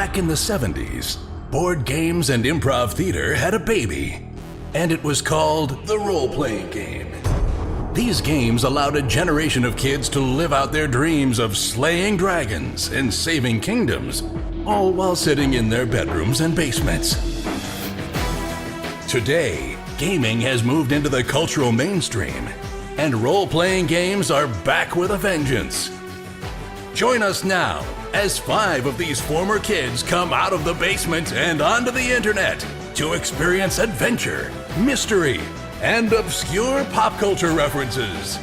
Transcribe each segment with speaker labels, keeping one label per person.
Speaker 1: Back in the 70s, board games and improv theater had a baby, and it was called the role-playing game. These games allowed a generation of kids to live out their dreams of slaying dragons and saving kingdoms, all while sitting in their bedrooms and basements. Today, gaming has moved into the cultural mainstream, and role-playing games are back with a vengeance. Join us now as 5 of these former kids come out of the basement and onto the internet to experience adventure, mystery, and obscure pop culture references.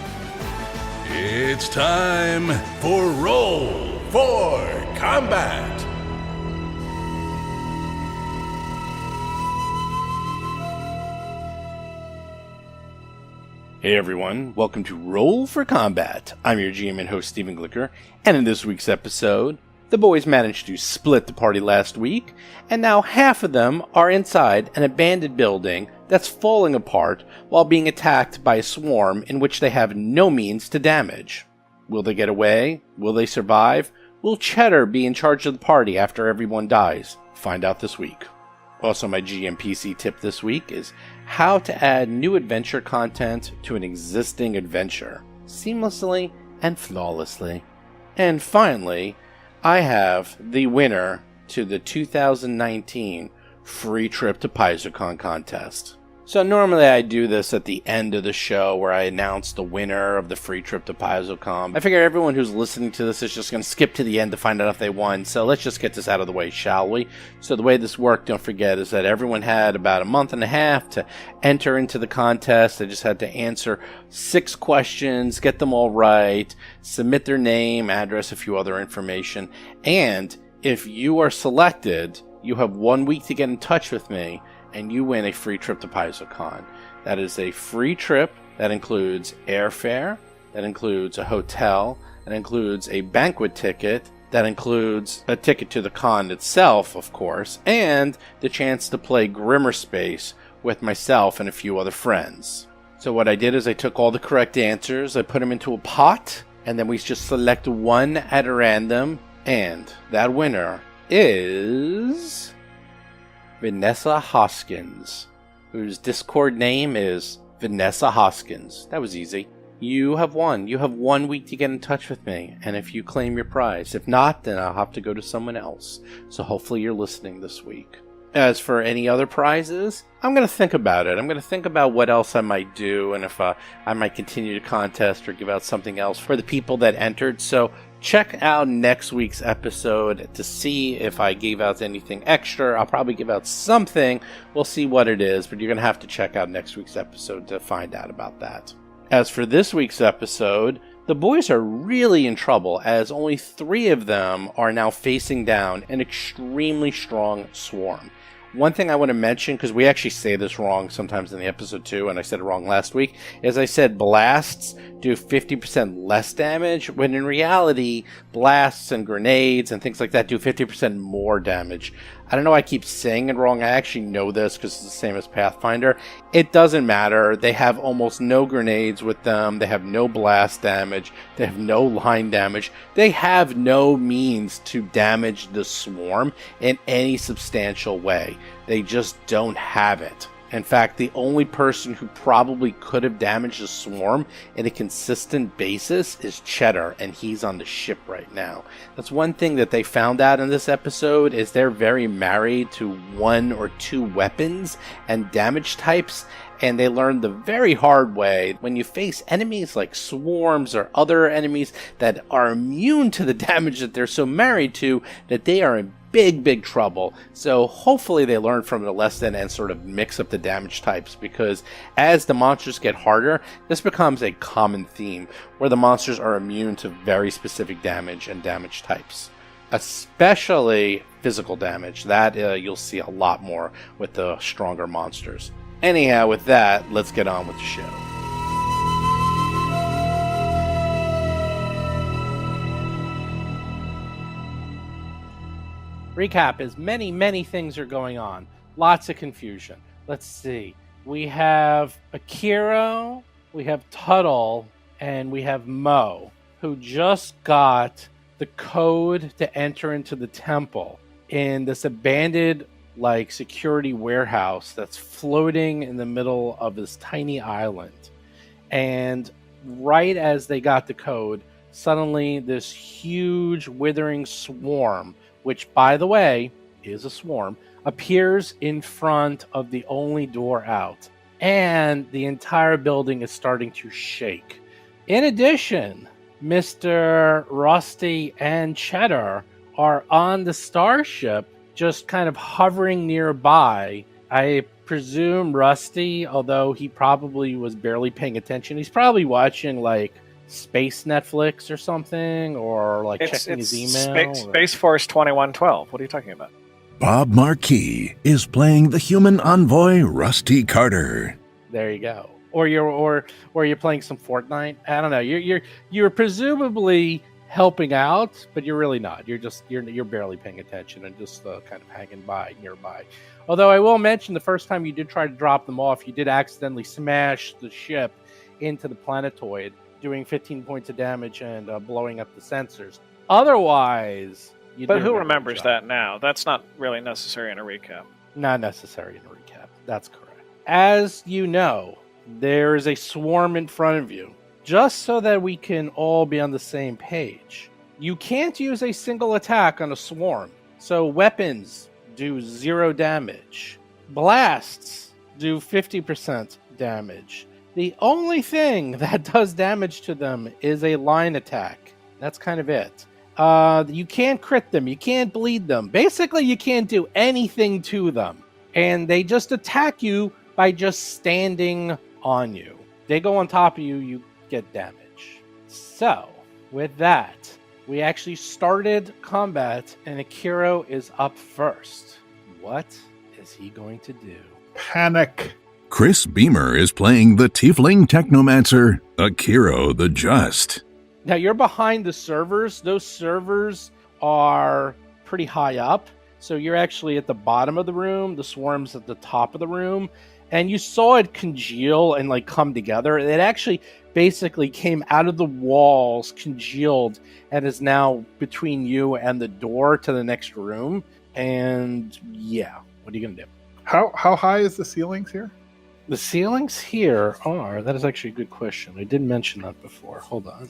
Speaker 1: It's time for Roll for Combat!
Speaker 2: Hey everyone, welcome to Roll for Combat. I'm your GM and host Stephen Glicker, and in this week's episode, the boys managed to split the party last week, and now half of them are inside an abandoned building that's falling apart while being attacked by a swarm in which they have no means to damage. Will they get away? Will they survive? Will Cheddar be in charge of the party after everyone dies? Find out this week. Also, my GM PC tip this week is how to add new adventure content to an existing adventure seamlessly and flawlessly. And finally, I have the winner to the 2019 free trip to PaizoCon contest. So normally I do this at the end of the show where I announce the winner of the free trip to PaizoCon. I figure everyone who's listening to this is just going to skip to the end to find out if they won, so let's just get this out of the way, shall we? So the way this worked, don't forget, is that everyone had about a month and a half to enter into the contest. They just had to answer 6 questions, get them all right, submit their name, address, a few other information, and if you are selected, you have 1 week to get in touch with me, and you win a free trip to PaizoCon. That is a free trip that includes airfare, that includes a hotel, that includes a banquet ticket, that includes a ticket to the con itself, of course, and the chance to play Grimmerspace with myself and a few other friends. So what I did is I took all the correct answers, I put them into a pot, and then we just select one at random, and that winner is Vanessa Hoskins, whose Discord name is Vanessa Hoskins. That was easy. You have won. You have 1 week to get in touch with me, and if you claim your prize. If not, then I'll have to go to someone else. So hopefully you're listening this week. As for any other prizes, I'm going to think about it. I'm going to think about what else I might do, and if I might continue to contest or give out something else for the people that entered. So check out next week's episode to see if I gave out anything extra. I'll probably give out something. We'll see what it is, but you're going to have to check out next week's episode to find out about that. As for this week's episode, the boys are really in trouble as only 3 of them are now facing down an extremely strong swarm. One thing I want to mention, because we actually say this wrong sometimes in the episode too, and I said it wrong last week, is I said blasts do 50% less damage, when in reality, blasts and grenades and things like that do 50% more damage. I don't know why I keep saying it wrong. I actually know this because it's the same as Pathfinder. It doesn't matter. They have almost no grenades with them. They have no blast damage. They have no line damage. They have no means to damage the swarm in any substantial way. They just don't have it. In fact, the only person who probably could have damaged the swarm in a consistent basis is Cheddar, and he's on the ship right now. That's one thing that they found out in this episode, is they're very married to 1 or 2 weapons and damage types, and they learned the very hard way, when you face enemies like swarms or other enemies that are immune to the damage that they're so married to, that they are in big trouble. So hopefully they learn from the lesson and sort of mix up the damage types, because as the monsters get harder, this becomes a common theme where the monsters are immune to very specific damage and damage types, especially physical damage. That you'll see a lot more with the stronger monsters. Anyhow, with that, let's get on with the show. Recap is many things are going on. Lots of confusion. Let's see. We have Akira, we have Tuttle, and we have Mo, who just got the code to enter into the temple. in this abandoned like security warehouse that's floating in the middle of this tiny island. And right as they got the code, suddenly this huge withering swarm, which by the way is a swarm, appears in front of the only door out. And the entire building is starting to shake. In addition, Mr. Rusty and Cheddar are on the starship, just kind of hovering nearby. I presume Rusty, although he probably was barely paying attention, he's probably watching like Space Netflix or something, or like checking his email.
Speaker 3: Space Force 2112. What are you talking about?
Speaker 1: Bob Marquis is playing the human envoy Rusty Carter.
Speaker 2: There you go. Or you're playing some Fortnite. I don't know. You're presumably helping out, but you're really not. You're barely paying attention and just kind of hanging by nearby. Although I will mention, the first time you did try to drop them off, you did accidentally smash the ship into the planetoid, doing 15 points of damage and blowing up the sensors. Otherwise,
Speaker 3: but who remembers that now? That's not really necessary in a recap.
Speaker 2: Not necessary in a recap. That's correct. As you know, there is a swarm in front of you. Just so that we can all be on the same page, you can't use a single attack on a swarm. So weapons do 0 damage. Blasts do 50% damage. The only thing that does damage to them is a line attack. That's kind of it. You can't crit them. You can't bleed them. Basically, you can't do anything to them. And they just attack you by just standing on you. They go on top of you, you get damage. So, with that, we actually started combat, and Akiro is up first. What is he going to do?
Speaker 4: Panic.
Speaker 1: Chris Beamer is playing the Tiefling Technomancer, Akiro the Just.
Speaker 2: Now, you're behind the servers. Those servers are pretty high up. So you're actually at the bottom of the room. The swarm's at the top of the room. And you saw it congeal and like come together. It actually basically came out of the walls, congealed, and is now between you and the door to the next room. And yeah, what are you going to do?
Speaker 4: How high is the ceilings here?
Speaker 2: The ceilings here are... That is actually a good question. I did mention that before. Hold on.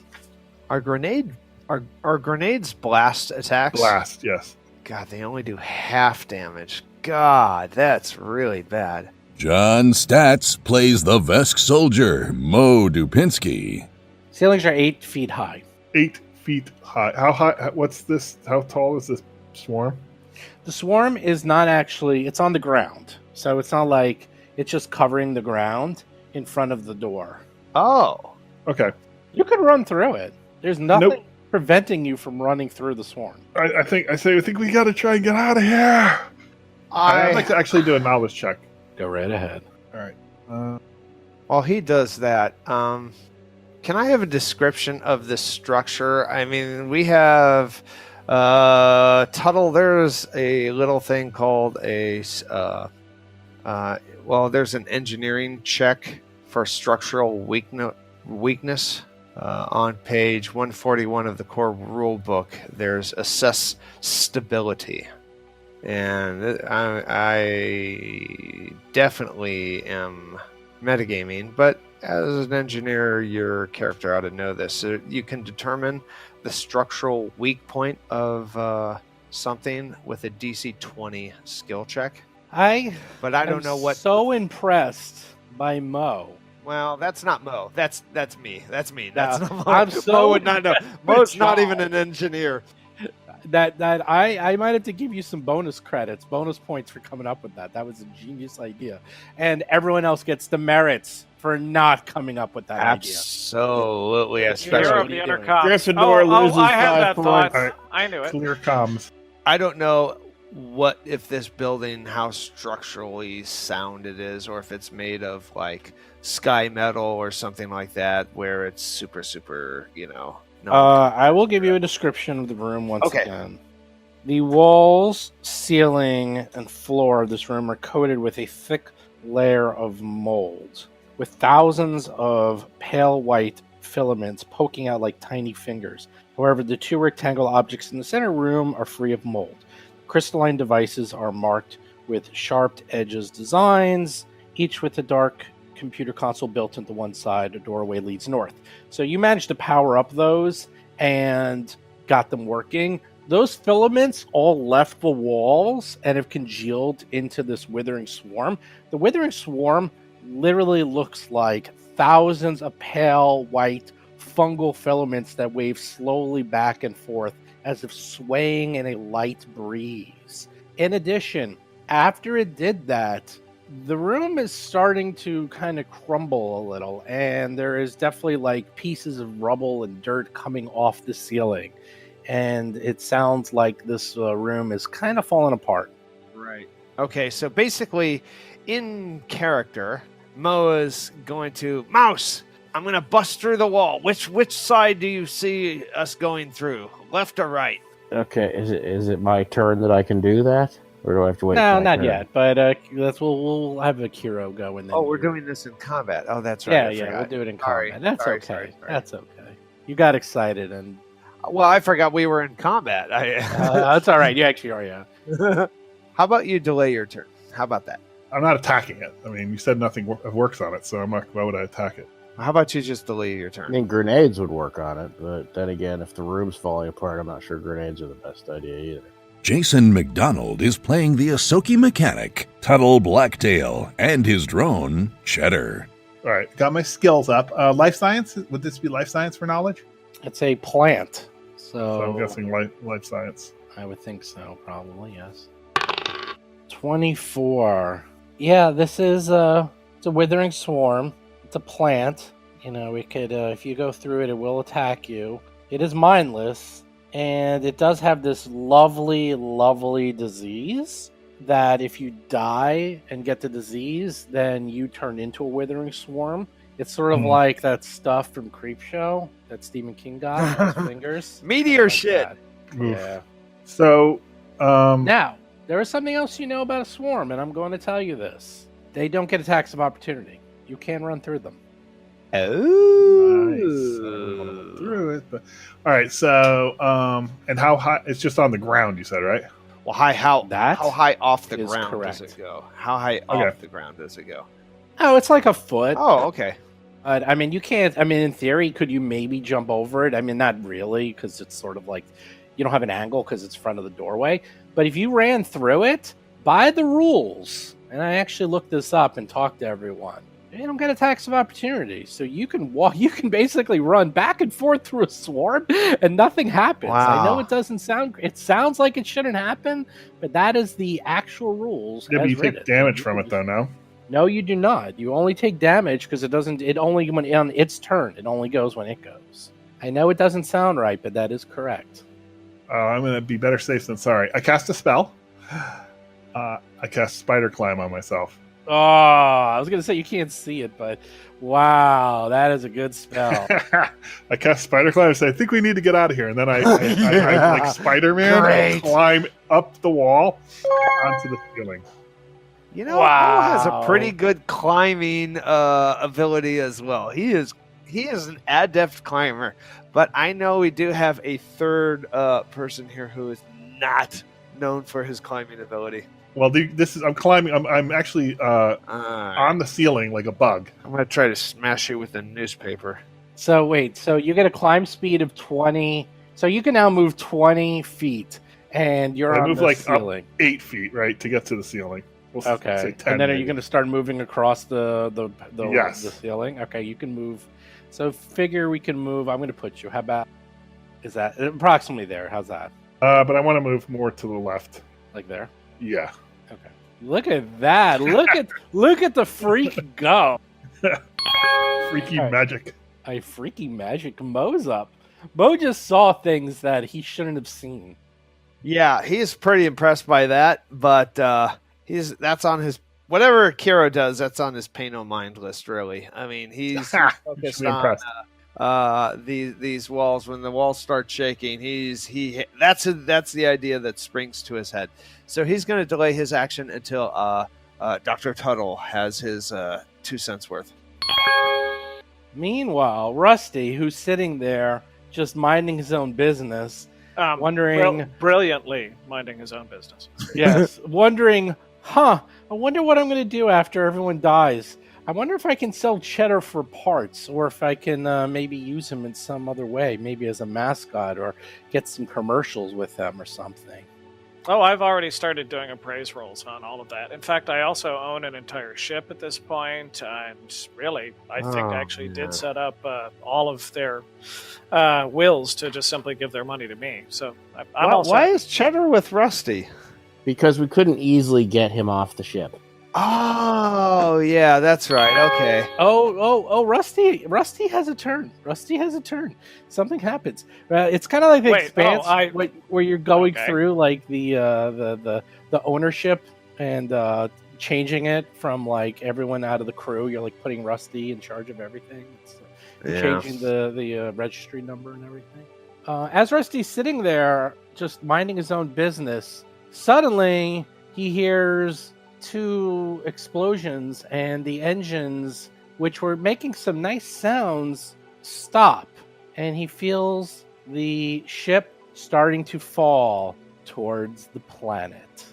Speaker 5: Are grenades blast attacks?
Speaker 4: Blast, yes.
Speaker 5: God, they only do half damage. God, that's really bad.
Speaker 1: John Statz plays the Vesk soldier, Mo Dupinsky.
Speaker 2: Ceilings are 8 feet high.
Speaker 4: 8 feet high. How high? What's this? How tall is this swarm?
Speaker 2: The swarm is not actually... It's on the ground. So it's not like it's just covering the ground in front of the door.
Speaker 5: Oh.
Speaker 4: Okay.
Speaker 2: You could run through it. There's nothing preventing you from running through the swarm.
Speaker 4: I think we got to try and get out of here. I'd like to actually do a knowledge check.
Speaker 2: Go right ahead.
Speaker 4: All right.
Speaker 5: While he does that, can I have a description of the structure? I mean, we have Tuttle. There's a little thing called there's an engineering check for structural weakness. On page 141 of the core rule book, there's assess stability. And I definitely am metagaming, but as an engineer, your character ought to know this. So you can determine the structural weak point of something with a DC 20 skill check. But I don't know what.
Speaker 2: So impressed by Mo.
Speaker 5: Well, that's not Mo. That's me. That's me. That's not Mo.
Speaker 2: I'm so
Speaker 5: Mo would not know. Mo's not even an engineer.
Speaker 2: That I might have to give you some bonus credits, bonus points for coming up with that. That was a genius idea, and everyone else gets the merits for not coming up with that
Speaker 5: Absolutely,
Speaker 2: idea.
Speaker 5: especially
Speaker 3: the intercom.
Speaker 4: Gryffindor loses
Speaker 3: I had
Speaker 4: 5
Speaker 3: that thought.
Speaker 4: points.
Speaker 3: I knew it.
Speaker 4: Clear comms.
Speaker 5: I don't know what if this building, how structurally sound it is, or if it's made of like sky metal or something like that, where it's super, No.
Speaker 2: I will give you a description of the room once again. The walls, ceiling, and floor of this room are coated with a thick layer of mold, with thousands of pale white filaments poking out like tiny fingers. However, the 2 rectangular objects in the center room are free of mold. crystalline devices are marked with sharp edges designs, each with a dark computer console built into one side. A doorway leads north. So you managed to power up those and got them working. Those filaments all left the walls and have congealed into this withering swarm. The withering swarm literally looks like thousands of pale white fungal filaments that wave slowly back and forth as if swaying in a light breeze. In addition, after it did that, the room is starting to kind of crumble a little, and there is definitely like pieces of rubble and dirt coming off the ceiling. And it sounds like this room is kind of falling apart.
Speaker 5: Right. Okay, so basically, in character, Mo is going to... Mouse! I'm going to bust through the wall. Which side do you see us going through? Left or right?
Speaker 6: Okay, is it my turn that I can do that? Or do I have to wait?
Speaker 2: No, not yet. But we'll have Akiro go and then.
Speaker 5: Oh, we're doing this in combat. Oh, that's right.
Speaker 2: Yeah, we'll do it in
Speaker 5: Sorry,
Speaker 2: combat. That's
Speaker 5: sorry,
Speaker 2: okay.
Speaker 5: sorry.
Speaker 2: That's okay. You got excited and.
Speaker 5: Well, I forgot we were in combat.
Speaker 2: That's all right. You actually are, yeah.
Speaker 5: How about you delay your turn? How about that?
Speaker 4: I'm not attacking it. I mean, you said nothing works on it, so I'm not. Why would I attack it?
Speaker 5: How about you just delay your
Speaker 6: I
Speaker 5: turn?
Speaker 6: mean, grenades would work on it, but then again, if the room's falling apart, I'm not sure grenades are the best idea either.
Speaker 1: Jason McDonald is playing the Ahsoki mechanic, Tuttle Blacktail, and his drone, Cheddar.
Speaker 4: All right, got my skills up. Life science? Would this be life science for knowledge?
Speaker 2: It's a plant.
Speaker 4: So I'm guessing life science.
Speaker 2: I would think so, probably, yes. 24. Yeah, this is it's a withering swarm. It's a plant. You know, it could, if you go through it, it will attack you. It is mindless, and it does have this lovely, lovely disease that if you die and get the disease, then you turn into a withering swarm. It's sort of like that stuff from Creepshow that Stephen King got on his fingers.
Speaker 5: Meteor
Speaker 2: Like
Speaker 5: shit.
Speaker 2: that.
Speaker 4: Oof.
Speaker 2: Yeah.
Speaker 4: So,
Speaker 2: Now, there is something else you know about a swarm, and I'm going to tell you this. They don't get attacks of opportunity. You can run through them.
Speaker 5: Oh.
Speaker 4: nice. I don't want to look through it, but all right. So, and how high? It's just on the ground. You said, right?
Speaker 5: Well, how high off the
Speaker 2: is
Speaker 5: ground
Speaker 2: correct.
Speaker 5: does it go? How high off the ground does it go?
Speaker 2: Oh, it's like a foot.
Speaker 5: Oh, okay.
Speaker 2: I mean, you can't. I mean, in theory, could you maybe jump over it? I mean, not really, because it's sort of like you don't have an angle because it's front of the doorway. But if you ran through it by the rules, and I actually looked this up and talked to everyone, you don't get attacks of opportunity. So you can walk. You can basically run back and forth through a swarm, and nothing happens.
Speaker 5: Wow.
Speaker 2: I know it doesn't sound. It sounds like it shouldn't happen, but that is the actual rules.
Speaker 4: Yeah, but
Speaker 2: as
Speaker 4: you take
Speaker 2: written.
Speaker 4: damage from it, though. No.
Speaker 2: No, you do not. You only take damage because it doesn't. It only when on its turn. It only goes when it goes. I know it doesn't sound right, but that is correct.
Speaker 4: I'm gonna be better safe than sorry. I cast a spell. I cast Spider Climb on myself.
Speaker 2: Oh, I was gonna say you can't see it, but wow, that is a good spell.
Speaker 4: I cast Spider Climb and say, I think we need to get out of here. And then I like Spider-Man,
Speaker 5: Great.
Speaker 4: climb up the wall onto the ceiling.
Speaker 5: You know,
Speaker 2: Wow.
Speaker 5: Mo has a pretty good climbing ability as well. He is an adept climber, but I know we do have a third person here who is not known for his climbing ability.
Speaker 4: Well, this is I'm climbing. I'm actually on the ceiling like a bug.
Speaker 5: I'm gonna try to smash you with a newspaper.
Speaker 2: So wait, so you get a climb speed of 20. So you can now move 20 feet, and you're
Speaker 4: I
Speaker 2: on
Speaker 4: move
Speaker 2: the
Speaker 4: like
Speaker 2: ceiling.
Speaker 4: up 8 feet, right, to get to the ceiling. We'll say
Speaker 2: Okay,
Speaker 4: 10
Speaker 2: and then are
Speaker 4: maybe.
Speaker 2: you going to start moving across the
Speaker 4: Yes.
Speaker 2: the ceiling? Okay, you can move. So figure we can move. I'm going to put you. How about is that approximately there? How's that?
Speaker 4: But I want to move more to the left.
Speaker 2: Like there?
Speaker 4: Yeah.
Speaker 2: Okay. Look at that. Look at the freak go.
Speaker 4: Freaky
Speaker 2: All right.
Speaker 4: magic.
Speaker 2: A freaky magic. Mo's up. Mo just saw things that he shouldn't have seen.
Speaker 5: Yeah, he's pretty impressed by that, but that's on his whatever Kiro does. That's on his pay no mind list, really. I mean, he's
Speaker 4: You
Speaker 5: focused
Speaker 4: should be
Speaker 5: on
Speaker 4: impressed.
Speaker 5: these walls. When the walls start shaking, that's the idea that springs to his head. So he's going to delay his action until Dr. Tuttle has his 2 cents worth.
Speaker 2: Meanwhile, Rusty, who's sitting there just minding his own business,
Speaker 6: Wondering,
Speaker 3: brilliantly minding his own business.
Speaker 6: yes, wondering, I wonder what I'm going to do after everyone dies. I wonder if I can sell Cheddar for parts, or if I can maybe use him in some other way, maybe as a mascot, or get some commercials with him or something.
Speaker 3: Oh, I've already started doing appraise rolls on all of that. In fact, I also own an entire ship at this point, and really, I think I actually did set up all of their wills to just simply give their money to me. So I'm also...
Speaker 5: Why is Cheddar with Rusty?
Speaker 6: Because we couldn't easily get him off the ship.
Speaker 5: Oh, yeah, that's right. Okay.
Speaker 6: Oh! Rusty has a turn. Something happens. It's kind of like the Expanse, where you're going through like the ownership and changing it from like everyone out of the crew. You're like putting Rusty in charge of everything. Changing the registry number and everything. As Rusty's sitting there, just minding his own business, suddenly he hears 2 explosions, and the engines, which were making some nice sounds, stop, and he feels the ship starting to fall towards the planet.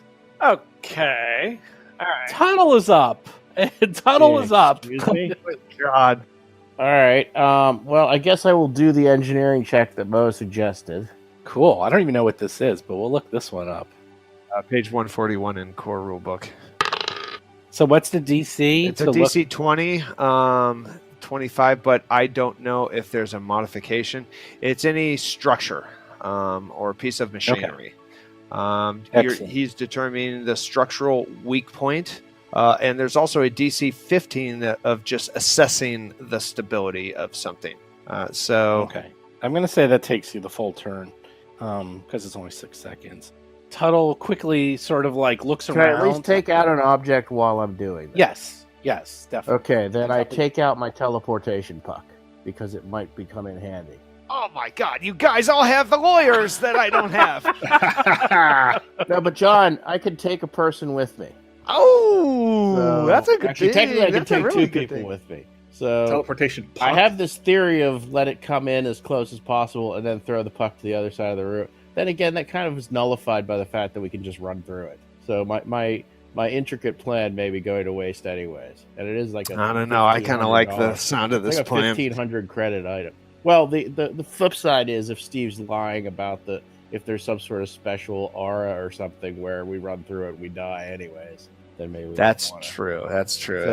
Speaker 3: Okay. All right.
Speaker 6: Tuttle is up. Tuttle is up.
Speaker 5: Excuse me? God.
Speaker 6: All right. Well, I guess I will do the engineering check that Mo suggested. Cool. I don't even know what this is, but we'll look this one up.
Speaker 5: Page 141 in core rulebook.
Speaker 6: So what's the DC?
Speaker 5: It's a DC 20, 25, but I don't know if there's a modification. It's any structure or piece of machinery. He's determining the structural weak point, and there's also a DC 15 of just assessing the stability of something.
Speaker 6: Okay. I'm going to say that takes you the full turn because it's only 6 seconds. Tuttle quickly sort of like looks around.
Speaker 7: Can I at least take out an object while I'm doing that?
Speaker 6: Yes, definitely.
Speaker 7: Okay, then I take out my teleportation puck because it might come in handy.
Speaker 5: Oh my God, you guys all have the lawyers that I don't have.
Speaker 7: No, but John, I can take a person with me.
Speaker 5: Oh,
Speaker 7: So,
Speaker 5: that's a good
Speaker 7: actually,
Speaker 5: thing.
Speaker 7: technically, I can
Speaker 5: That's a
Speaker 7: take
Speaker 5: really
Speaker 7: 2
Speaker 5: good
Speaker 7: people
Speaker 5: thing.
Speaker 7: with me. So
Speaker 4: Teleportation puck.
Speaker 7: I have this theory of let it come in as close as possible and then throw the puck to the other side of the room. Then again, that kind of is nullified by the fact that we can just run through it. So my intricate plan may be going to waste anyways. And it is like
Speaker 5: I don't know. I kind of like the sound of this
Speaker 7: like a
Speaker 5: plan.
Speaker 7: 1,500 credit item. Well, the flip side is if Steve's lying about if there's some sort of special aura or something where we run through it and we die anyways, then maybe we
Speaker 5: That's
Speaker 7: don't wanna.
Speaker 5: true. That's true.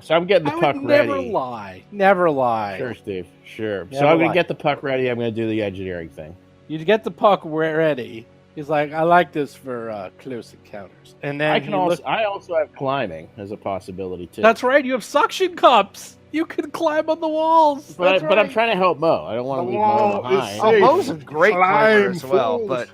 Speaker 7: So I'm getting the puck ready.
Speaker 6: Never lie.
Speaker 7: Sure, Steve. Sure.
Speaker 6: Never
Speaker 7: So I'm going
Speaker 6: lie.
Speaker 7: to get the puck ready. I'm going to do the engineering thing.
Speaker 6: You get the puck ready. He's like, I like this for close encounters. And then
Speaker 7: I also have climbing as a possibility too.
Speaker 6: That's right. You have suction cups. You can climb on the walls.
Speaker 7: But I'm trying to help Mo. I don't want to leave Mo behind.
Speaker 5: Oh, Mo's a great climber as well,
Speaker 4: fools.
Speaker 5: but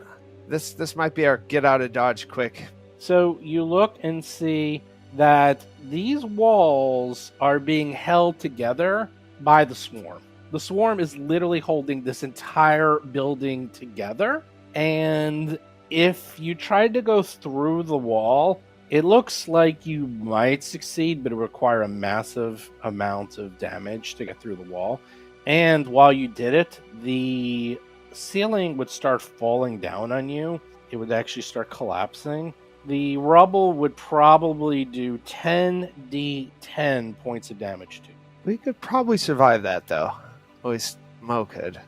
Speaker 5: this might be our get out of Dodge quick.
Speaker 6: So you look and see that these walls are being held together by the swarm. The swarm is literally holding this entire building together. And if you tried to go through the wall, it looks like you might succeed, but it would require a massive amount of damage to get through the wall. And while you did it, the ceiling would start falling down on you. It would actually start collapsing. The rubble would probably do 10d10 points of damage to you.
Speaker 5: We could probably survive that, though. At least Mo could.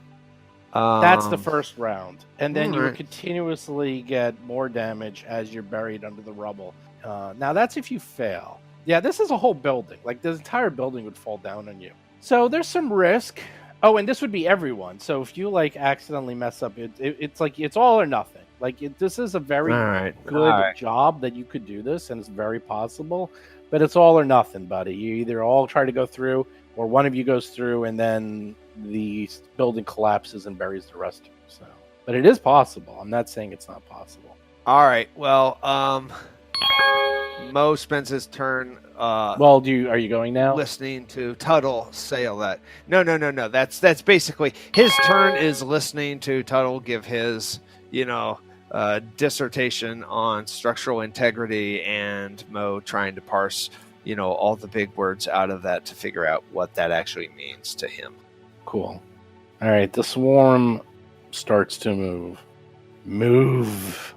Speaker 6: That's the first round. And then you would
Speaker 5: alright.
Speaker 6: continuously get more damage as you're buried under the rubble. Now, that's if you fail. Yeah, this is a whole building. Like, this entire building would fall down on you. So there's some risk. Oh, and this would be everyone. So if you, like, accidentally mess up, it's like, it's all or nothing. Like, this is a very good job that you could do this, and it's very possible. But it's all or nothing, buddy. You either all try to go through, or one of you goes through, and then the building collapses and buries the rest of you. So, but it is possible. I'm not saying it's not possible.
Speaker 5: All right. Well, Mo spends his turn.
Speaker 6: Well, are you going now?
Speaker 5: Listening to Tuttle say all that. No. That's basically his turn is listening to Tuttle give his, dissertation on structural integrity, and Mo trying to parse, all the big words out of that to figure out what that actually means to him.
Speaker 6: Cool. All right. The swarm starts to move. Move.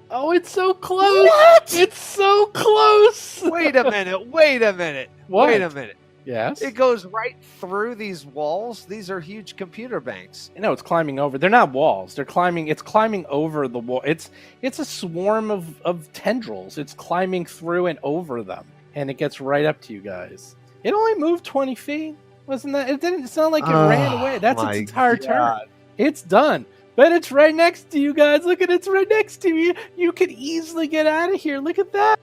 Speaker 7: Oh, it's so close!
Speaker 6: What?
Speaker 7: It's so close!
Speaker 5: Wait a minute. Wait a minute.
Speaker 6: What?
Speaker 5: Wait a minute.
Speaker 6: Yes.
Speaker 5: It goes right through these walls. These are huge computer banks.
Speaker 6: No, it's climbing over. They're not walls. They're climbing. It's climbing over the wall. It's a swarm of tendrils. It's climbing through and over them, and it gets right up to you guys. It only moved 20 feet. Wasn't that? It didn't sound like it ran away. That's its entire turn. It's done. But it's right next to you guys. Look at it. It's right next to you. You could easily get out of here. Look at that.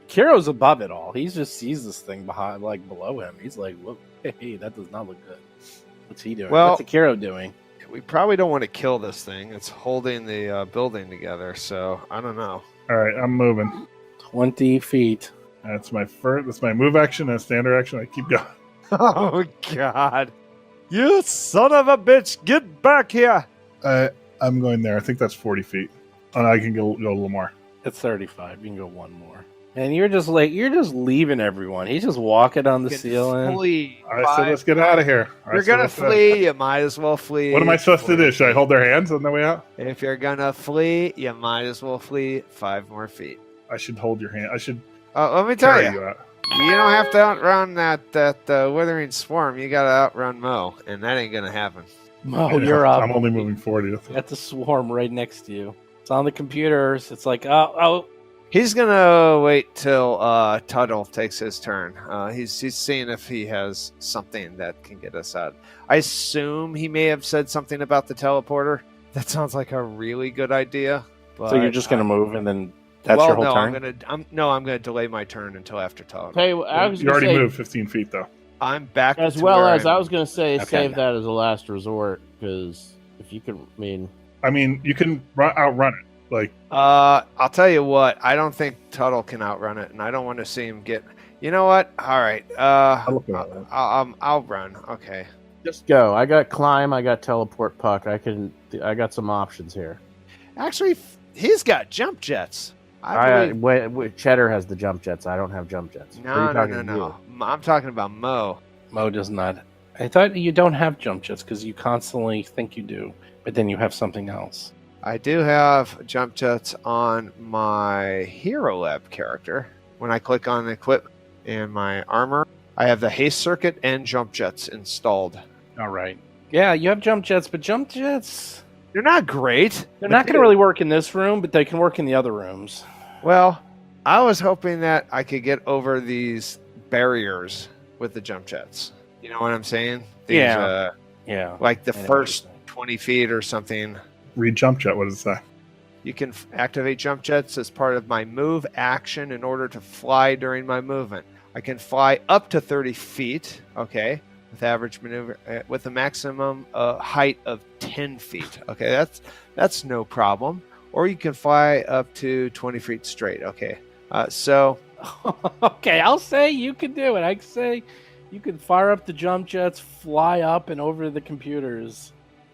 Speaker 6: Kiro's above it all. He just sees this thing below him. He's like, whoa, hey, that does not look good. What's he doing?
Speaker 5: Well,
Speaker 6: what's the Kiro doing?
Speaker 5: We probably don't want to kill this thing. It's holding the building together, so I don't know.
Speaker 4: All right, I'm moving.
Speaker 6: 20 feet.
Speaker 4: That's my move action and standard action. I keep going.
Speaker 5: Oh, God. You son of a bitch. Get back here.
Speaker 4: I'm going there. I think that's 40 feet. And I can go a little more.
Speaker 6: It's 35. You can go one more. And you're just leaving everyone. He's just walking on the ceiling.
Speaker 5: Flee.
Speaker 4: All right, so let's get out of here.
Speaker 5: You're going to flee. You might as well flee.
Speaker 4: What am I supposed to do? Should I hold their hands on the way out?
Speaker 5: If you're going to flee, you might as well flee 5 more feet.
Speaker 4: I should hold your hand. I should
Speaker 5: let me tell
Speaker 4: carry
Speaker 5: you.
Speaker 4: you out.
Speaker 5: You don't have to outrun that withering swarm. You got to outrun Mo, and that ain't going to happen.
Speaker 6: Mo, you're up.
Speaker 4: I'm only moving 40.
Speaker 6: That's a swarm right next to you. It's on the computers. It's like, oh.
Speaker 5: He's gonna wait till Tuttle takes his turn. He's seeing if he has something that can get us out. I assume he may have said something about the teleporter. That sounds like a really good idea. But
Speaker 6: so you're just gonna move, and then that's your whole turn.
Speaker 5: I'm gonna delay my turn until after Tuttle.
Speaker 7: Hey,
Speaker 4: You already moved 15 feet though.
Speaker 5: I'm back
Speaker 7: as
Speaker 5: to
Speaker 7: well
Speaker 5: where
Speaker 7: as I was gonna say.
Speaker 6: Okay.
Speaker 7: Save that as a last resort, because if you could,
Speaker 4: I mean, you can outrun it. Like,
Speaker 5: I'll tell you what. I don't think Tuttle can outrun it, and I don't want to see him get. You know what? All right. I'll run. Okay.
Speaker 7: Just go. I got climb. I got teleport puck. I got some options here.
Speaker 5: Actually, he's got jump jets.
Speaker 7: Cheddar has the jump jets. I don't have jump jets.
Speaker 5: No. I'm talking about Mo.
Speaker 6: Mo does not. I thought you don't have jump jets because you constantly think you do, but then you have something else.
Speaker 5: I do have jump jets on my Hero Lab character. When I click on equip and my armor, I have the haste circuit and jump jets installed.
Speaker 6: All right. Yeah, you have jump jets, but jump jets...
Speaker 5: They're not great.
Speaker 6: They're not going to really work in this room, but they can work in the other rooms.
Speaker 5: Well, I was hoping that I could get over these barriers with the jump jets. You know what I'm saying?
Speaker 6: Yeah.
Speaker 5: Like the first 20 feet or something.
Speaker 4: Read jump jet. What does it say?
Speaker 5: You can activate jump jets as part of my move action in order to fly during my movement. I can fly up to 30 feet, okay, with average maneuver, with a maximum height of 10 feet. Okay, that's no problem. Or you can fly up to 20 feet straight. Okay, so.
Speaker 6: Okay, I'll say you can do it. I say you can fire up the jump jets, fly up and over the computers.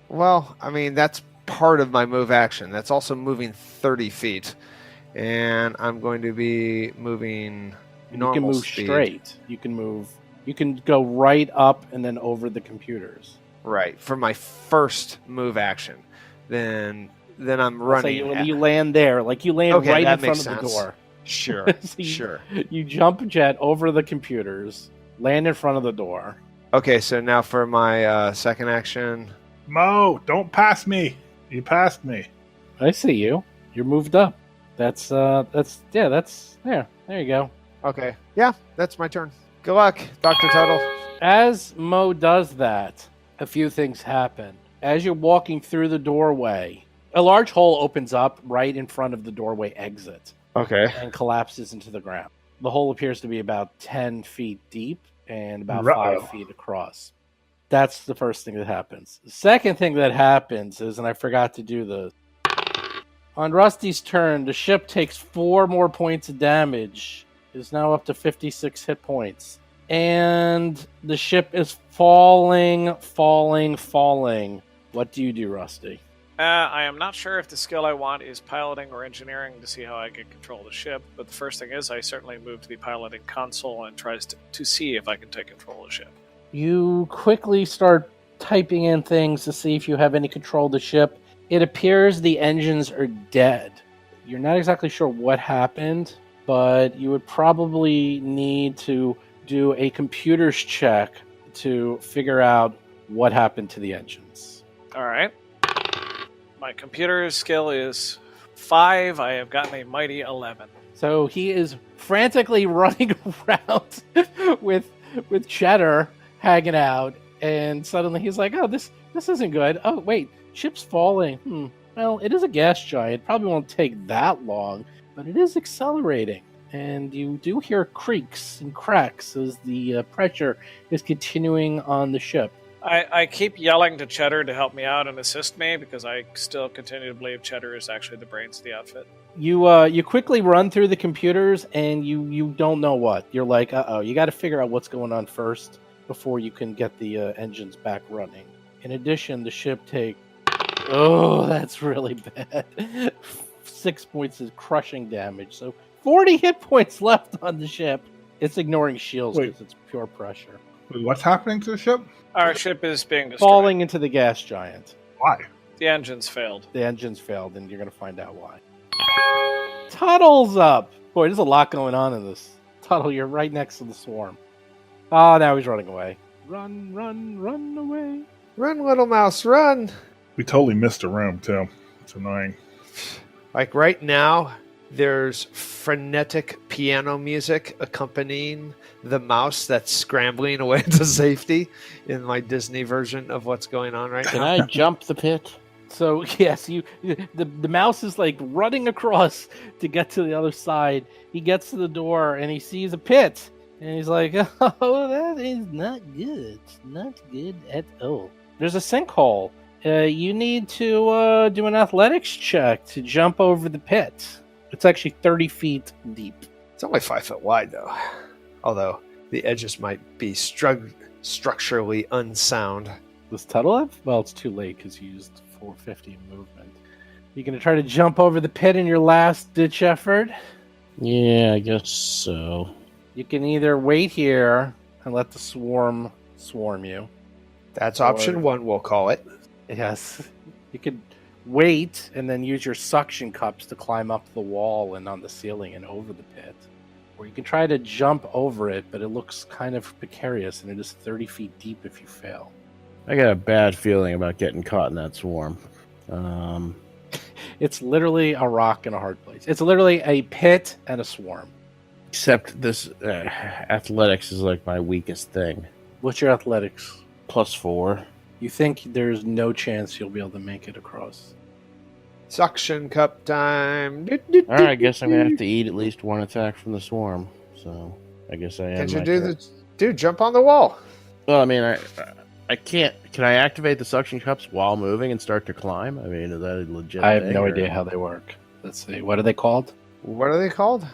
Speaker 5: Well, I mean, that's part of my move action. That's also moving 30 feet. And I'm going to be moving normal
Speaker 6: You can move
Speaker 5: speed.
Speaker 6: straight. You can go right up and then over the computers.
Speaker 5: Right. For my first move action. Then I'm running.
Speaker 6: So you land there. Like you land right in front of the door.
Speaker 5: Sure. Sure.
Speaker 6: You jump jet over the computers, land in front of the door.
Speaker 5: Okay, so now for my second action.
Speaker 4: Mo, don't pass me. You passed me.
Speaker 6: I see you. You're moved up. That's there. There you go.
Speaker 5: Okay. Yeah, that's my turn. Good luck, Dr. Tuttle.
Speaker 6: As Mo does that, a few things happen. As you're walking through the doorway, a large hole opens up right in front of the doorway exit.
Speaker 5: Okay.
Speaker 6: And collapses into the ground. The hole appears to be about 10 feet deep and about
Speaker 4: Uh-oh.
Speaker 6: 5 feet across. That's the first thing that happens. The second thing that happens is, and I forgot to do this, on Rusty's turn, the ship takes 4 more points of damage. It's now up to 56 hit points. And the ship is falling. What do you do, Rusty?
Speaker 3: I am not sure if the skill I want is piloting or engineering to see how I can control the ship, but the first thing is I certainly move to the piloting console and tries to see if I can take control of the ship.
Speaker 6: You quickly start typing in things to see if you have any control of the ship, It appears the engines are dead. You're not exactly sure what happened, but you would probably need to do a computer's check to figure out what happened to the engines.
Speaker 3: All right. My computer skill is 5. I have gotten a mighty 11.
Speaker 6: So he is frantically running around with Cheddar hanging out, and suddenly he's like, "Oh, this isn't good. Oh, wait, ship's falling. Well, it is a gas giant. Probably won't take that long, but it is accelerating." And you do hear creaks and cracks as the pressure is continuing on the ship.
Speaker 3: I keep yelling to Cheddar to help me out and assist me because I still continue to believe Cheddar is actually the brains of the outfit.
Speaker 6: You quickly run through the computers and you don't know what. You're like, uh-oh, you got to figure out what's going on first before you can get the engines back running. In addition, the ship oh, that's really bad. 6 points of crushing damage. So 40 hit points left on the ship. It's ignoring shields because it's pure pressure.
Speaker 4: Wait, what's happening to the ship?
Speaker 3: Our ship is being destroyed.
Speaker 6: Falling into the gas giant.
Speaker 4: Why?
Speaker 3: The engines failed.
Speaker 6: The engines failed, and you're going to find out why. Tuttle's up. Boy, there's a lot going on in this. Tuttle, you're right next to the swarm. Oh, now he's running away. Run away.
Speaker 5: Run, little mouse, run!
Speaker 4: We totally missed a room, too. It's annoying.
Speaker 5: Like right now, there's frenetic piano music accompanying the mouse that's scrambling away to safety in my Disney version of what's going on right
Speaker 7: Can
Speaker 5: now.
Speaker 7: I jump the pit?
Speaker 6: So, yes, the mouse is like running across to get to the other side. He gets to the door and he sees a pit. And he's like, oh, that is not good. Not good at all. There's a sinkhole. You need to do an athletics check to jump over the pit. It's actually 30 feet deep.
Speaker 5: It's only 5 foot wide, though. Although the edges might be structurally unsound.
Speaker 6: Does Tuttle have? Well, it's too late because you used 450 movement. You going to try to jump over the pit in your last ditch effort?
Speaker 7: Yeah, I guess so.
Speaker 6: You can either wait here and let the swarm you.
Speaker 5: That's option 1, we'll call it.
Speaker 6: Yes. You could wait and then use your suction cups to climb up the wall and on the ceiling and over the pit. Or you can try to jump over it, but it looks kind of precarious and it is 30 feet deep if you fail.
Speaker 7: I got a bad feeling about getting caught in that swarm.
Speaker 6: It's literally a rock in a hard place. It's literally a pit and a swarm.
Speaker 7: Except this athletics is like my weakest thing.
Speaker 6: What's your athletics?
Speaker 7: +4.
Speaker 6: You think there's no chance you'll be able to make it across?
Speaker 5: Suction cup time.
Speaker 7: Alright, I guess I'm going to have to eat at least one attack from the swarm. So, I guess I am.
Speaker 5: Can you do the... Dude, jump on the wall.
Speaker 7: Well, I mean, I can't... Can I activate the suction cups while moving and start to climb? I mean, is that a legit
Speaker 6: I have
Speaker 7: thing,
Speaker 6: no
Speaker 7: or...
Speaker 6: idea how they work. Let's see. What are they called?
Speaker 5: What are they called?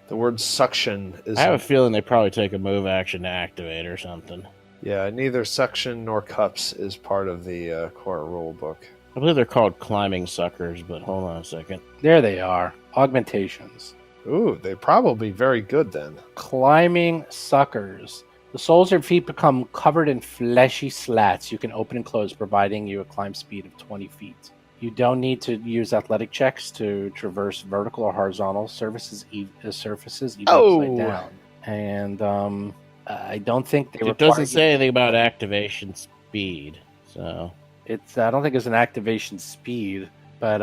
Speaker 5: The word suction is...
Speaker 7: I have a feeling they probably take a move action to activate or something.
Speaker 5: Yeah, neither suction nor cups is part of the core rule book.
Speaker 7: I believe they're called climbing suckers, but hold on a second.
Speaker 6: There they are. Augmentations.
Speaker 5: Ooh, they're probably very good then.
Speaker 6: Climbing suckers. The soles of your feet become covered in fleshy slats you can open and close, providing you a climb speed of 20 feet. You don't need to use athletic checks to traverse vertical or horizontal surfaces even upside down. And I don't think they
Speaker 7: It doesn't say anything about activation speed, so...
Speaker 6: I don't think it's an activation speed, but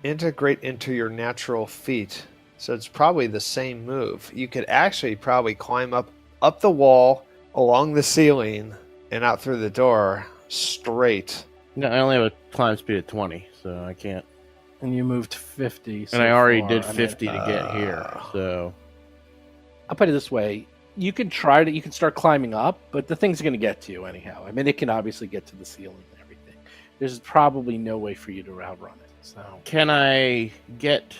Speaker 5: Integrate into your natural feet. So it's probably the same move. You could actually probably climb up the wall, along the ceiling, and out through the door straight.
Speaker 7: No, I only have a climb speed of 20, so I can't.
Speaker 6: And you moved 50.
Speaker 7: And I already did 50 to get here, so...
Speaker 6: I'll put it this way. You can start climbing up, but the thing's going to get to you anyhow. I mean, it can obviously get to the ceiling and everything. There's probably no way for you to outrun it. So,
Speaker 7: can I get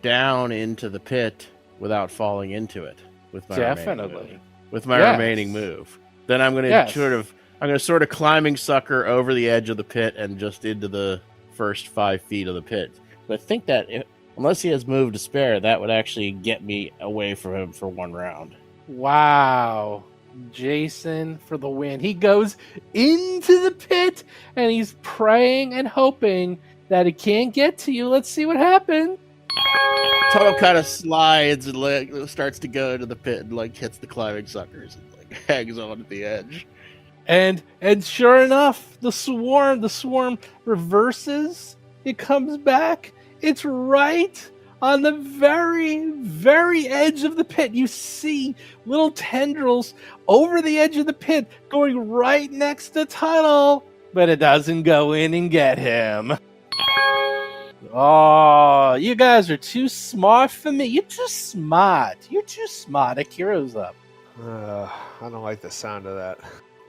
Speaker 7: down into the pit without falling into it with my remaining move? Then I'm going to sort of climbing sucker over the edge of the pit and just into the first 5 feet of the pit. But I think that unless he has move to spare, that would actually get me away from him for one round.
Speaker 6: Wow. Jason for the win. He goes into the pit and he's praying and hoping that it can't get to you. Let's see what happens.
Speaker 7: Tuttle kind of slides and starts to go into the pit and hits the climbing suckers and hangs on at the edge.
Speaker 6: And sure enough, the swarm reverses. It comes back. It's right on the very, very edge of the pit. You see little tendrils over the edge of the pit going right next to Tuttle, but it doesn't go in and get him. Oh, you guys are too smart for me. You're too smart. Akira's up.
Speaker 5: I don't like the sound of that.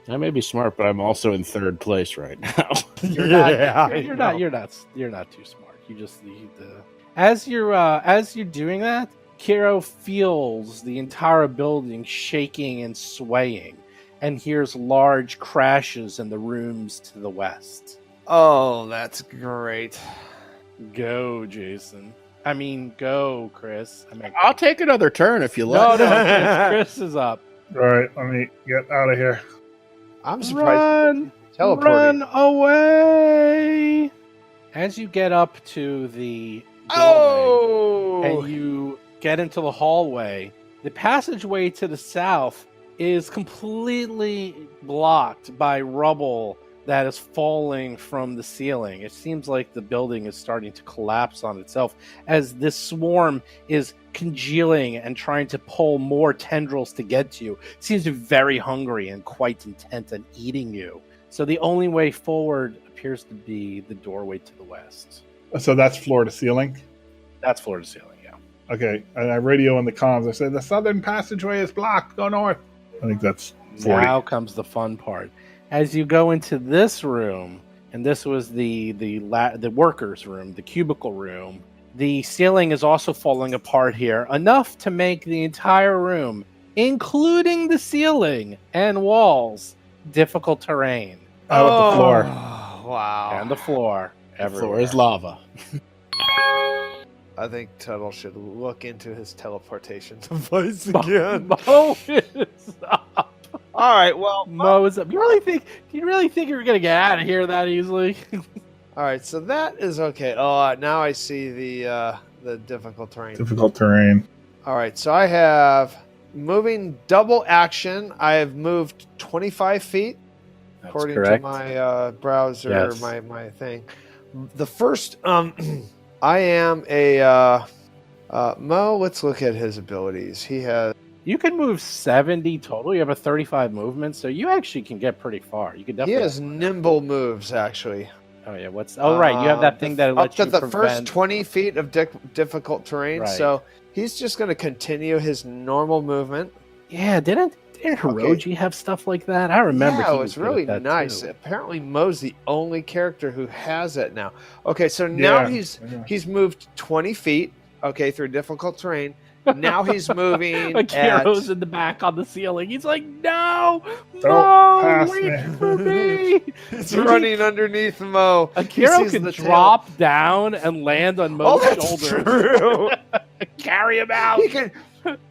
Speaker 7: I may be smart, but I'm also in third place right now.
Speaker 6: You're not too smart. You just need to. As you're doing that, Kiro feels the entire building shaking and swaying, and hears large crashes in the rooms to the west.
Speaker 5: Oh, that's great.
Speaker 6: Go, Jason. I mean, go, Chris.
Speaker 7: I'll take another turn if you like.
Speaker 6: No, Chris is up.
Speaker 4: All right, let me get out of here.
Speaker 5: I'm surprised.
Speaker 6: Run away! As you get up to the doorway and you get into the hallway, the passageway to the south is completely blocked by rubble that is falling from the ceiling. It seems like the building is starting to collapse on itself as this swarm is congealing and trying to pull more tendrils to get to you. It seems to be very hungry and quite intent on eating you. So the only way forward appears to be the doorway to the west.
Speaker 4: So that's floor to ceiling?
Speaker 6: That's floor to ceiling, yeah.
Speaker 4: Okay, and I radio in the comms. I say, the southern passageway is blocked. Go north. I think that's 40.
Speaker 6: Now comes the fun part. As you go into this room, and this was the workers' room, the cubicle room, the ceiling is also falling apart here, enough to make the entire room, including the ceiling and walls, difficult terrain.
Speaker 4: How about the floor?
Speaker 5: Wow.
Speaker 6: And the floor.
Speaker 7: The floor is lava.
Speaker 5: I think Tuttle should look into his teleportation device again.
Speaker 6: Mo is up.
Speaker 5: All right, well,
Speaker 6: Mo is up. Do you really think you're gonna get out of here that easily?
Speaker 5: All right, so that is okay. Oh, now I see the difficult terrain.
Speaker 4: Difficult terrain.
Speaker 5: All right, so I have moving double action. I have moved 25 feet,
Speaker 6: That's
Speaker 5: according
Speaker 6: correct.
Speaker 5: to my browser,
Speaker 6: Yes.
Speaker 5: my thing. The first, I am a Mo. Let's look at his abilities. He has.
Speaker 6: You can move 70 total. You have a 35 movement, so you actually can get pretty far. You can
Speaker 5: He
Speaker 6: definitely.
Speaker 5: has nimble moves, actually.
Speaker 6: Oh yeah, what's? Oh right, you have that thing that
Speaker 5: up
Speaker 6: lets
Speaker 5: to
Speaker 6: you
Speaker 5: the
Speaker 6: prevent.
Speaker 5: first 20 feet of difficult terrain.
Speaker 6: Right.
Speaker 5: So he's just going to continue his normal movement.
Speaker 6: Yeah, didn't Hiroji have stuff like that? I remember.
Speaker 5: Yeah,
Speaker 6: he was
Speaker 5: it's
Speaker 6: good
Speaker 5: really
Speaker 6: at that
Speaker 5: nice.
Speaker 6: too.
Speaker 5: Apparently, Mo's the only character who has it now. Okay, so now
Speaker 4: Yeah.
Speaker 5: he's moved 20 feet. Okay, through difficult terrain. Now he's moving.
Speaker 6: Akiro's in the back on the ceiling. He's like, "No,
Speaker 4: Don't pass
Speaker 6: wait
Speaker 4: me."
Speaker 6: for me."
Speaker 5: He's running underneath Mo.
Speaker 6: Akira
Speaker 5: sees
Speaker 6: can
Speaker 5: the tail.
Speaker 6: drop down and land on Mo's
Speaker 5: that's
Speaker 6: shoulders.
Speaker 5: true.
Speaker 6: Carry him out.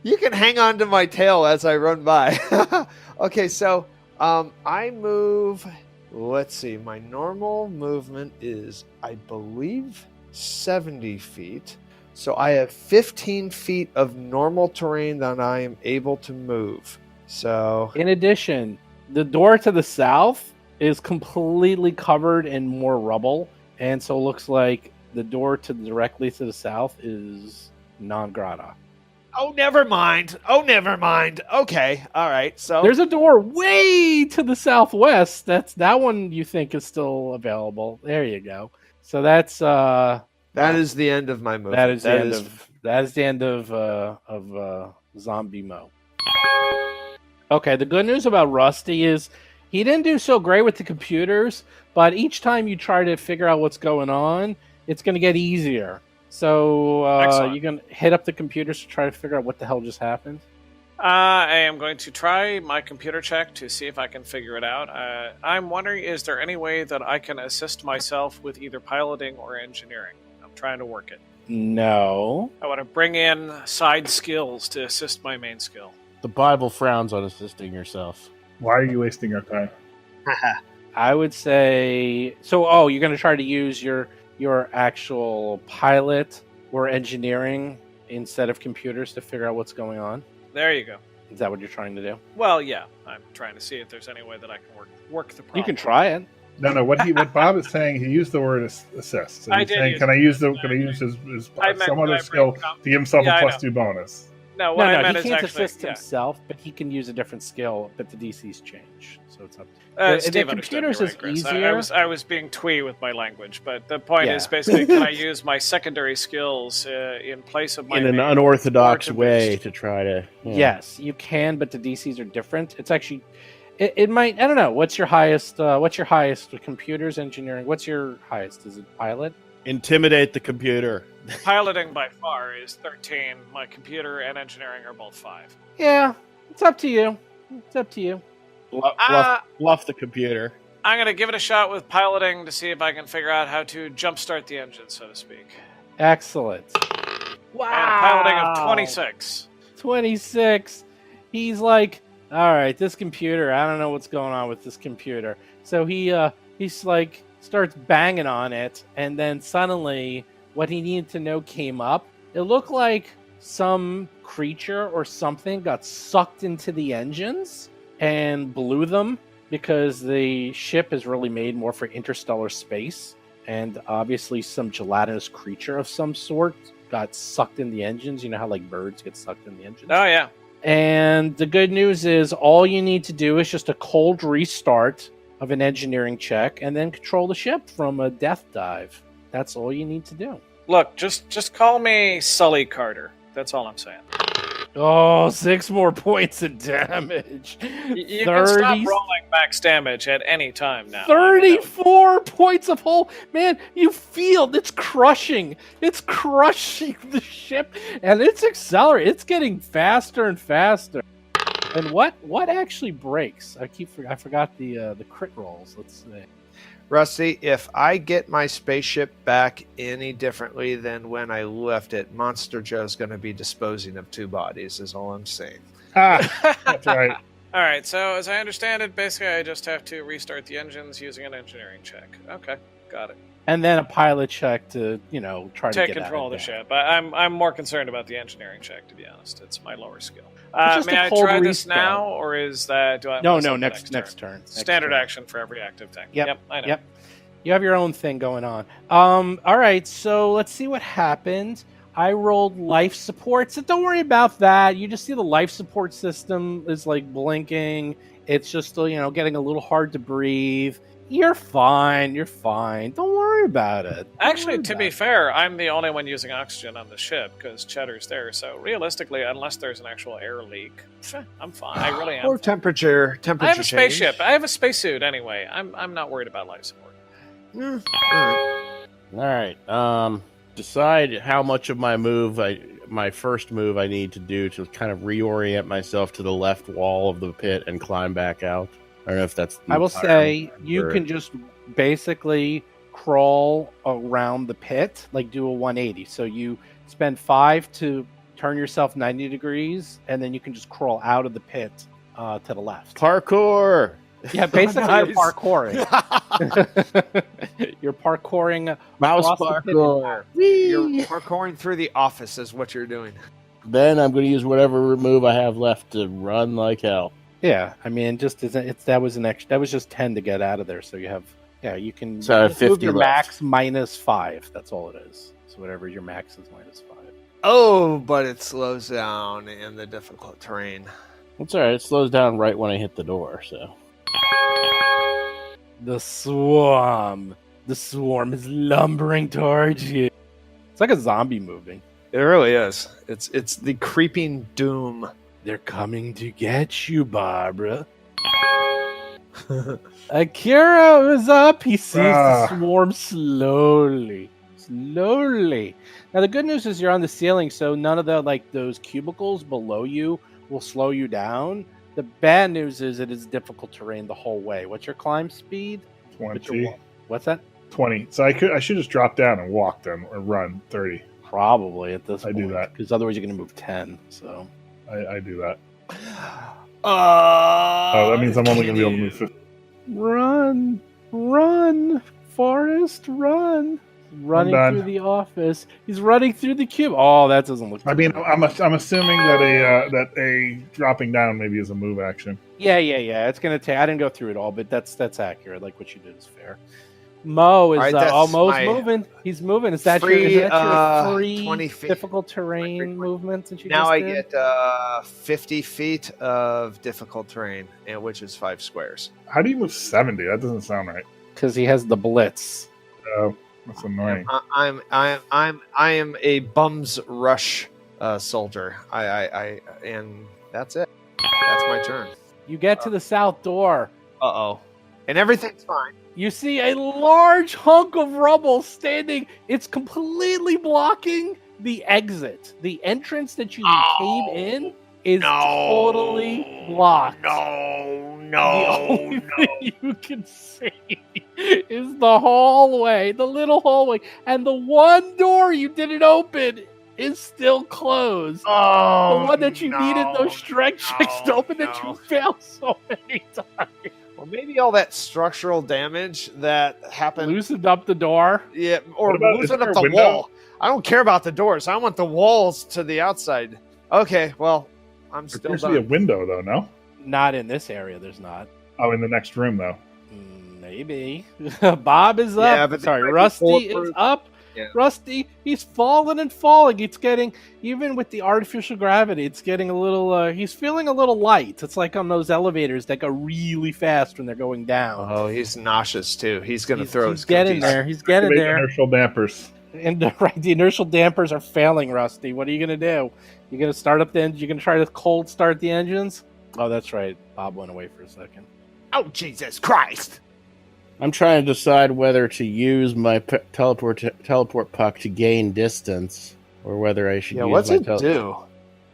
Speaker 5: You can hang on to my tail as I run by. Okay, so I move. Let's see. My normal movement is, I believe, 70 feet. So I have 15 feet of normal terrain that I am able to move. So
Speaker 6: In addition, the door to the south is completely covered in more rubble, and so it looks like the door directly to the south is non grata.
Speaker 5: oh, never mind. Okay, all right. So
Speaker 6: There's a door way to the southwest. That one you think is still available. There you go. So that's
Speaker 5: that is the end of my movement.
Speaker 6: that is the end of Zombie Mo. Okay, the good news about Rusty is he didn't do so great with the computers, but each time you try to figure out what's going on, it's going to get easier. So
Speaker 3: Excellent.
Speaker 6: you can hit up the computers to try to figure out what the hell just happened.
Speaker 3: I am going to try my computer check to see if I can figure it out. I'm wondering, is there any way that I can assist myself with either piloting or engineering? I'm trying to work it.
Speaker 6: No.
Speaker 3: I want to bring in side skills to assist my main skill.
Speaker 7: The Bible frowns on assisting yourself.
Speaker 4: Why are you wasting our time?
Speaker 6: I would say so. Oh, you're going to try to use your your actual pilot or engineering instead of computers to figure out what's going on?
Speaker 3: There you go.
Speaker 6: Is that what you're trying to do?
Speaker 3: Well, yeah. I'm trying to see if there's any way that I can work the problem.
Speaker 6: You can try it.
Speaker 4: No. What Bob is saying, he used the word assist. So he's saying, can I use his some other skill to give himself a +2 bonus?
Speaker 3: No,
Speaker 6: he can't assist himself, but he can use a different skill. But the DCs change, so it's up. The computers is easier.
Speaker 3: I was being twee with my language, but the point is basically, can I use my secondary skills in place of my
Speaker 7: in an unorthodox way to try to?
Speaker 6: Yes, you can, but the DCs are different. It's actually, it might. I don't know. What's your highest? What's your highest? Computers, engineering. What's your highest? Is it pilot?
Speaker 7: Intimidate the computer.
Speaker 3: Piloting by far is 13. My computer and engineering are both 5.
Speaker 6: Yeah, it's up to you. It's up to you.
Speaker 7: Bluff the computer.
Speaker 3: I'm going to give it a shot with piloting to see if I can figure out how to jumpstart the engine, so to speak.
Speaker 6: Excellent.
Speaker 3: Wow. And a piloting of 26.
Speaker 6: 26. He's like, all right, this computer, I don't know what's going on with this computer. So he's like, starts banging on it, and then suddenly what he needed to know came up. It looked like some creature or something got sucked into the engines and blew them, because the ship is really made more for interstellar space, and obviously some gelatinous creature of some sort got sucked in the engines. You know how like birds get sucked in the engines?
Speaker 3: Oh yeah.
Speaker 6: And the good news is all you need to do is just a cold restart of an engineering check and then control the ship from a death dive. That's all you need to do.
Speaker 3: Look, just call me Sully Carter. That's all I'm saying.
Speaker 6: Oh, 6 more points of damage.
Speaker 3: You can stop rolling max damage at any time now.
Speaker 6: 34 points of hull. Man, you feel it's crushing. It's crushing the ship, and it's accelerating. It's getting faster and faster. And what actually breaks? I forgot the crit rolls. Let's see.
Speaker 5: Rusty, if I get my spaceship back any differently than when I left it, Monster Joe's going to be disposing of 2 bodies, is all I'm saying.
Speaker 4: That's right.
Speaker 3: All right, so as I understand it, basically I just have to restart the engines using an engineering check. Okay, got it.
Speaker 6: And then a pilot check to, try to
Speaker 3: take
Speaker 6: get
Speaker 3: control of the
Speaker 6: ship.
Speaker 3: ship. I'm more concerned about the engineering check, to be honest. It's my lower skill. May I try this now, or is that... Do I
Speaker 6: No, next turn.
Speaker 3: Standard action for every active thing.
Speaker 6: Yep,
Speaker 3: I know.
Speaker 6: Yep. You have your own thing going on. All right, so let's see what happened. I rolled life support, so don't worry about that. You just see the life support system is like blinking. It's just, getting a little hard to breathe. You're fine. Don't worry about it.
Speaker 3: Actually, to be fair, I'm the only one using oxygen on the ship because Cheddar's there. So realistically, unless there's an actual air leak, I'm fine. I really am.
Speaker 5: Or temperature
Speaker 3: I have a
Speaker 5: change.
Speaker 3: spaceship. I have a spacesuit anyway. I'm not worried about life support.
Speaker 7: All right. Decide how much of my first move I need to do to kind of reorient myself to the left wall of the pit and climb back out. I don't know if that's...
Speaker 6: I will say you can just basically crawl around the pit, like do a 180. So you spend 5 to turn yourself 90 degrees, and then you can just crawl out of the pit to the left.
Speaker 7: Parkour!
Speaker 6: Yeah, basically you're parkouring. You're parkouring.
Speaker 7: Mouse parkour.
Speaker 5: You're parkouring through the office is what you're doing.
Speaker 7: Then I'm going to use whatever move I have left to run like hell.
Speaker 6: Yeah, I mean, that was just 10 to get out of there. So you have, you can
Speaker 7: so 50
Speaker 6: move your
Speaker 7: left.
Speaker 6: max -5. That's all it is. So whatever your max is -5.
Speaker 5: Oh, but it slows down in the difficult terrain.
Speaker 7: It's all right. It slows down right when I hit the door. So
Speaker 6: the swarm is lumbering towards you. It's like a zombie moving.
Speaker 5: It really is. It's the creeping doom.
Speaker 6: They're coming to get you, Barbara. Akira is up. He sees the swarm slowly. Now, the good news is you're on the ceiling, so none of those cubicles below you will slow you down. The bad news is it is difficult terrain the whole way. What's your climb speed?
Speaker 4: 20.
Speaker 6: What's that?
Speaker 4: 20. So I should just drop down and walk then, or run 30.
Speaker 6: Probably at this point.
Speaker 4: I do that.
Speaker 6: Because otherwise you're going to move 10, so...
Speaker 4: I do that. That means I'm only going to be able to move 50.
Speaker 6: Run, Forrest, run. running through the office. He's running through the cube. Oh, that doesn't look.
Speaker 4: I mean, I'm assuming that a dropping down maybe is a move action.
Speaker 6: Yeah. It's gonna take. I didn't go through it all, but that's accurate. Like what you did is fair. Mo is Mo's moving. He's moving. Is that your free
Speaker 5: 20 feet.
Speaker 6: difficult terrain movement that you
Speaker 5: now
Speaker 6: just did?
Speaker 5: I get 50 feet of difficult terrain, which is 5 squares.
Speaker 4: How do you move 70? That doesn't sound right.
Speaker 6: Because he has the blitz.
Speaker 4: That's annoying.
Speaker 5: I am a bums rush soldier. And that's it. That's my turn.
Speaker 6: You get to the south door.
Speaker 5: And everything's fine.
Speaker 6: You see a large hunk of rubble standing. It's completely blocking the exit. The entrance that you came in is totally blocked. The only thing you can see is the hallway, the little hallway, and the one door you didn't open is still closed. The one that you needed those strength checks to open that you failed so many times.
Speaker 5: Well, maybe all that structural damage that happened
Speaker 6: loosened up the door.
Speaker 5: Yeah, or loosened up the wall. I don't care about the doors. I want the walls to the outside. Okay, well, I'm still done.
Speaker 4: There's a window, though, no?
Speaker 6: Not in this area, there's not.
Speaker 4: Oh, in the next room, though.
Speaker 6: Maybe. Bob is up.
Speaker 5: Yeah, but
Speaker 6: Rusty is up. Yeah. Rusty, he's falling and falling. It's getting, even with the artificial gravity, it's getting a little, he's feeling a little light. It's like on those elevators that go really fast when they're going down.
Speaker 5: Oh, he's nauseous too. He's going to throw his
Speaker 6: getting there. He's getting there.
Speaker 4: Inertial dampers.
Speaker 6: And the inertial dampers are failing, Rusty. What are you going to do? You're going to start up the engine? You're going to try to cold start the engines? Oh, that's right. Bob went away for a second.
Speaker 5: Oh, Jesus Christ.
Speaker 7: I'm trying to decide whether to use my teleport puck to gain distance, or whether I should use
Speaker 5: what's it do?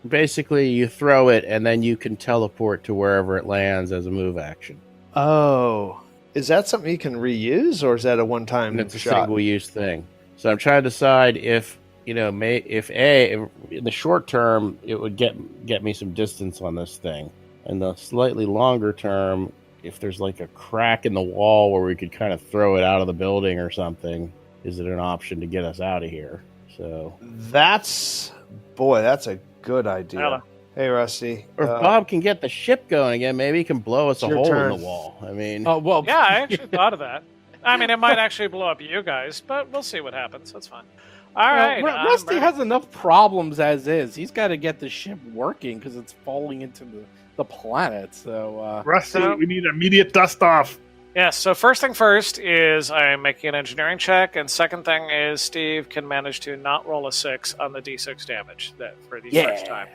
Speaker 7: Basically, you throw it, and then you can teleport to wherever it lands as a move action.
Speaker 5: Oh. Is that something you can reuse, or is that a one-time
Speaker 7: It's
Speaker 5: shot?
Speaker 7: a single-use thing. So I'm trying to decide if, in the short term, it would get me some distance on this thing. In the slightly longer term, if there's like a crack in the wall where we could kind of throw it out of the building or something, is it an option to get us out of here? So
Speaker 5: that's a good idea.
Speaker 3: Hello.
Speaker 5: Hey, Rusty.
Speaker 7: Or if Bob can get the ship going again, maybe he can blow us a hole in the wall. I mean,
Speaker 3: yeah, I actually thought of that. I mean, it might actually blow up you guys, but we'll see what happens. That's fine. All right.
Speaker 6: Rusty has enough problems as is. He's got to get the ship working because it's falling into the planet. So,
Speaker 4: Rusty, we need immediate dust off.
Speaker 3: Yeah, so first thing first is I'm making an engineering check, and second thing is Steve can manage to not roll a 6 on the d6 damage for the first time.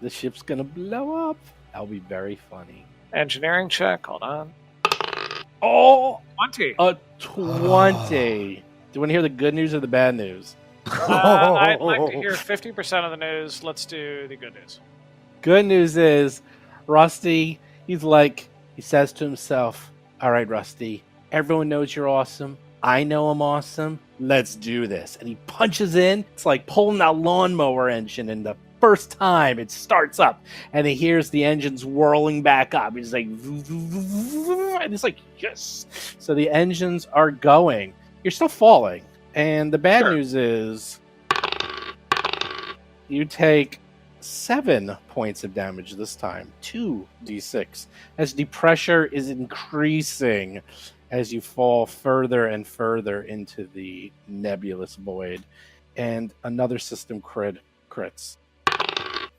Speaker 6: The ship's going to blow up. That'll be very funny.
Speaker 3: Engineering check, hold on.
Speaker 6: Oh!
Speaker 3: 20.
Speaker 6: A 20. Do you want to hear the good news or the bad news?
Speaker 3: I'd like to hear 50% of the news. Let's do the good news.
Speaker 6: Good news is, Rusty, he says to himself, all right, Rusty, everyone knows you're awesome. I know I'm awesome. Let's do this. And he punches in. It's like pulling that lawnmower engine, and the first time it starts up, and he hears the engines whirling back up. He's like, and it's like, yes. So the engines are going. You're still falling. And the bad news is you take 7 points of damage this time, 2d6, as the pressure is increasing as you fall further and further into the nebulous void. And another system crits.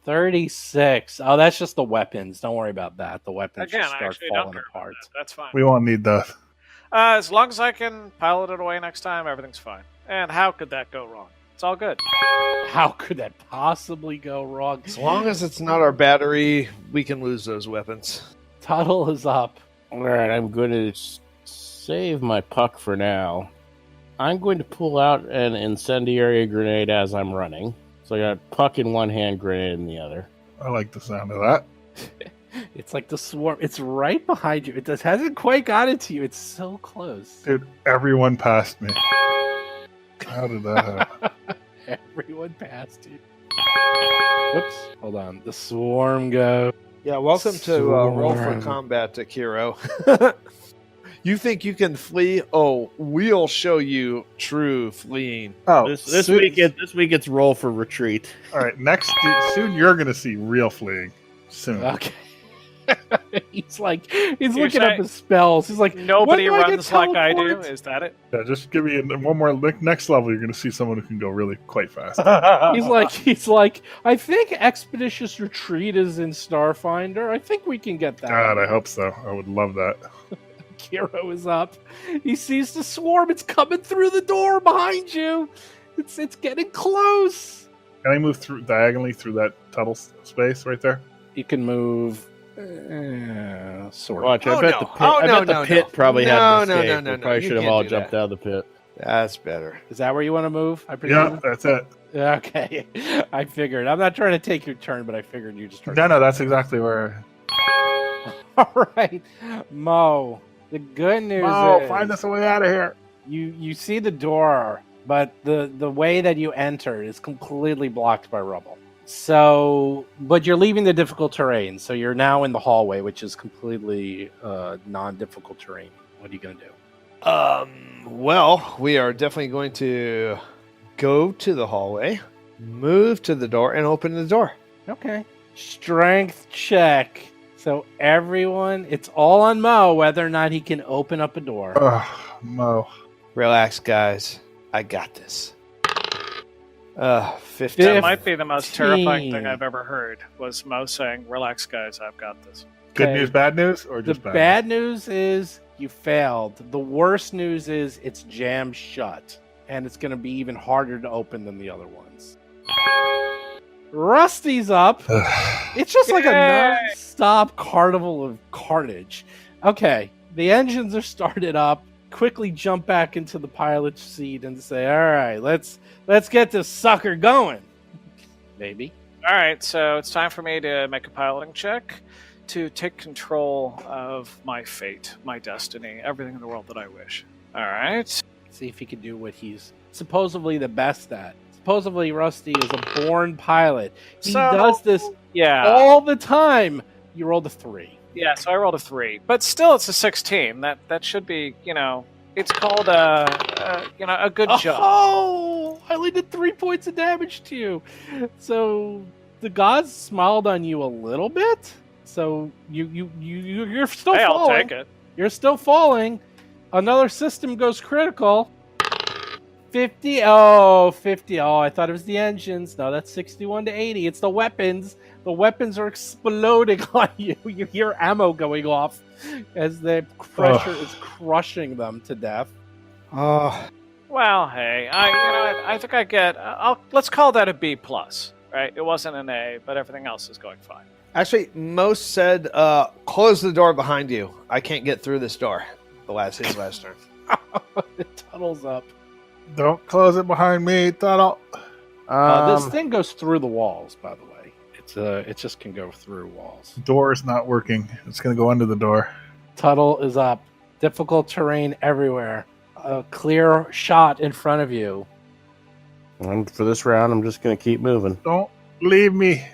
Speaker 6: 36. Oh, that's just the weapons. Don't worry about that. The weapons just start falling apart.
Speaker 3: That's fine.
Speaker 4: We won't need that.
Speaker 3: As long as I can pilot it away next time, everything's fine. And how could that go wrong? It's all good.
Speaker 6: How could that possibly go wrong?
Speaker 5: As long as it's not our battery, we can lose those weapons.
Speaker 6: Tuttle is up.
Speaker 7: All right, I'm going to save my puck for now. I'm going to pull out an incendiary grenade as I'm running. So I got puck in one hand, grenade in the other.
Speaker 4: I like the sound of that.
Speaker 6: It's like the swarm. It's right behind you. It just hasn't quite gotten to you. It's so close.
Speaker 4: Dude, everyone passed me. How did that happen?
Speaker 6: Everyone passed you. Whoops. Hold on. The swarm go.
Speaker 5: Yeah, welcome to Roll for Combat, Akiro. You think you can flee? Oh, we'll show you true fleeing.
Speaker 4: Oh,
Speaker 7: This week it's roll for retreat.
Speaker 4: All right, soon you're going to see real fleeing. Soon.
Speaker 6: Okay. he's looking up his spells. He's like,
Speaker 3: nobody runs like I do. Is that it?
Speaker 4: Yeah, just give me one more. Next level, you're going to see someone who can go really quite fast.
Speaker 6: he's like, I think Expeditious Retreat is in Starfinder. I think we can get that.
Speaker 4: God, I hope so. I would love that.
Speaker 6: Kiro is up. He sees the swarm. It's coming through the door behind you. It's getting close.
Speaker 4: Can I move diagonally through that tunnel space right there?
Speaker 6: You can move. Sort of.
Speaker 7: Watch, I bet the pit probably had an escape. We probably should have all jumped out of the pit.
Speaker 5: That's better.
Speaker 6: Is that where you want to move?
Speaker 4: Yeah, that's it.
Speaker 6: Okay. I figured. I'm not trying to take your turn, but I figured you just.
Speaker 4: No, that's exactly where.
Speaker 6: All right, Mo. The good news is,
Speaker 4: find us a way out of here.
Speaker 6: You see the door, but the way that you enter is completely blocked by rubble. So, but you're leaving the difficult terrain, so you're now in the hallway, which is completely non-difficult terrain. What are you going to do?
Speaker 5: Well, we are definitely going to go to the hallway, move to the door, and open the door.
Speaker 6: Okay. Strength check. So everyone, it's all on Mo whether or not he can open up a door.
Speaker 4: Mo.
Speaker 5: Relax, guys. I got this. 15.
Speaker 3: That might be the most terrifying thing I've ever heard, was Mo saying, relax, guys, I've got this.
Speaker 4: Good news, bad news, or just bad?
Speaker 6: The bad news is you failed. The worst news is it's jammed shut, and it's going to be even harder to open than the other ones. Rusty's up. It's just like a non-stop carnival of carnage. Okay, the engines are started up. Quickly jump back into the pilot's seat and say, all right, let's get this sucker going. Maybe.
Speaker 3: All right, so it's time for me to make a piloting check to take control of my fate, my destiny, everything in the world that I wish. All right.
Speaker 6: See if he can do what he's supposedly the best at. Supposedly Rusty is a born pilot. He does this all the time. You rolled a 3.
Speaker 3: Yeah, so I rolled a 3, but still, it's a 16. That should be, it's called a good job.
Speaker 6: Oh, I only did 3 points of damage to you. So the gods smiled on you a little bit. So you're still falling.
Speaker 3: I'll take it.
Speaker 6: You're still falling. Another system goes critical. 50. Oh, 50. Oh, I thought it was the engines. No, that's 61 to 80. It's the weapons. The weapons are exploding on you. You hear ammo going off as the pressure is crushing them to death.
Speaker 3: Well, hey, I think I get. Let's call that a B plus, right? It wasn't an A, but everything else is going fine.
Speaker 5: Actually, most said, close the door behind you. I can't get through this door. His last turn.
Speaker 6: The tunnel's up.
Speaker 4: Don't close it behind me, tunnel.
Speaker 6: This thing goes through the walls, by the way. It just can go through walls.
Speaker 4: Door is not working. It's going to go under the door.
Speaker 6: Tunnel is up. Difficult terrain everywhere. A clear shot in front of you.
Speaker 7: And for this round, I'm just going to keep moving.
Speaker 4: Don't leave me.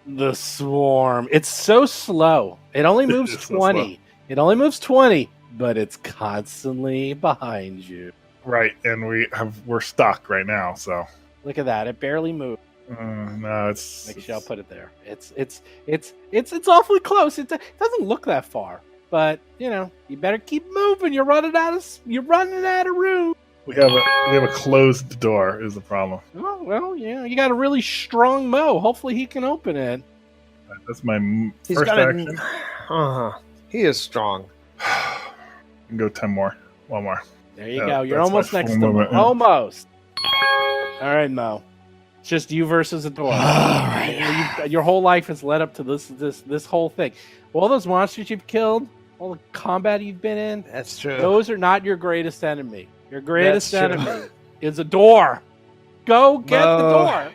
Speaker 6: The swarm. It's so slow. It only moves 20. It only moves 20, but it's constantly behind you.
Speaker 4: Right, and we're stuck right now. So
Speaker 6: look at that. It barely moved.
Speaker 4: No, it's.
Speaker 6: Make sure I'll put it there. It's awfully close. It doesn't look that far, but you better keep moving. You're running out of room.
Speaker 4: We have a closed door. Is the problem?
Speaker 6: Oh well, yeah. You got a really strong Mo. Hopefully he can open it.
Speaker 4: That's my first action.
Speaker 5: He is strong.
Speaker 4: Can go 10 more. 1 more.
Speaker 6: There you go. You're almost next to him. Almost. All right, Mo. It's just you versus the door. All right. Your whole life has led up to this whole thing. All those monsters you've killed, all the combat you've been in.
Speaker 5: That's true.
Speaker 6: Those are not your greatest enemy. Your greatest enemy is a door. Go get the door.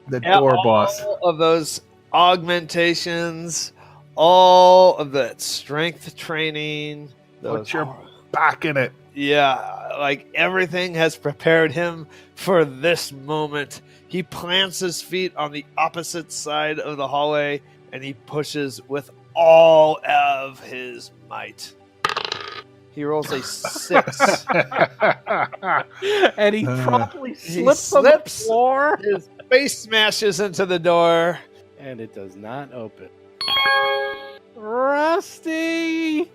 Speaker 4: The door boss.
Speaker 5: All of those augmentations, all of that strength training.
Speaker 4: Put your back in it.
Speaker 5: Yeah, like everything has prepared him for this moment. He plants his feet on the opposite side of the hallway and he pushes with all of his might. He rolls a 6.
Speaker 6: And he promptly slips on the floor.
Speaker 5: His face smashes into the door.
Speaker 6: And it does not open. Rusty!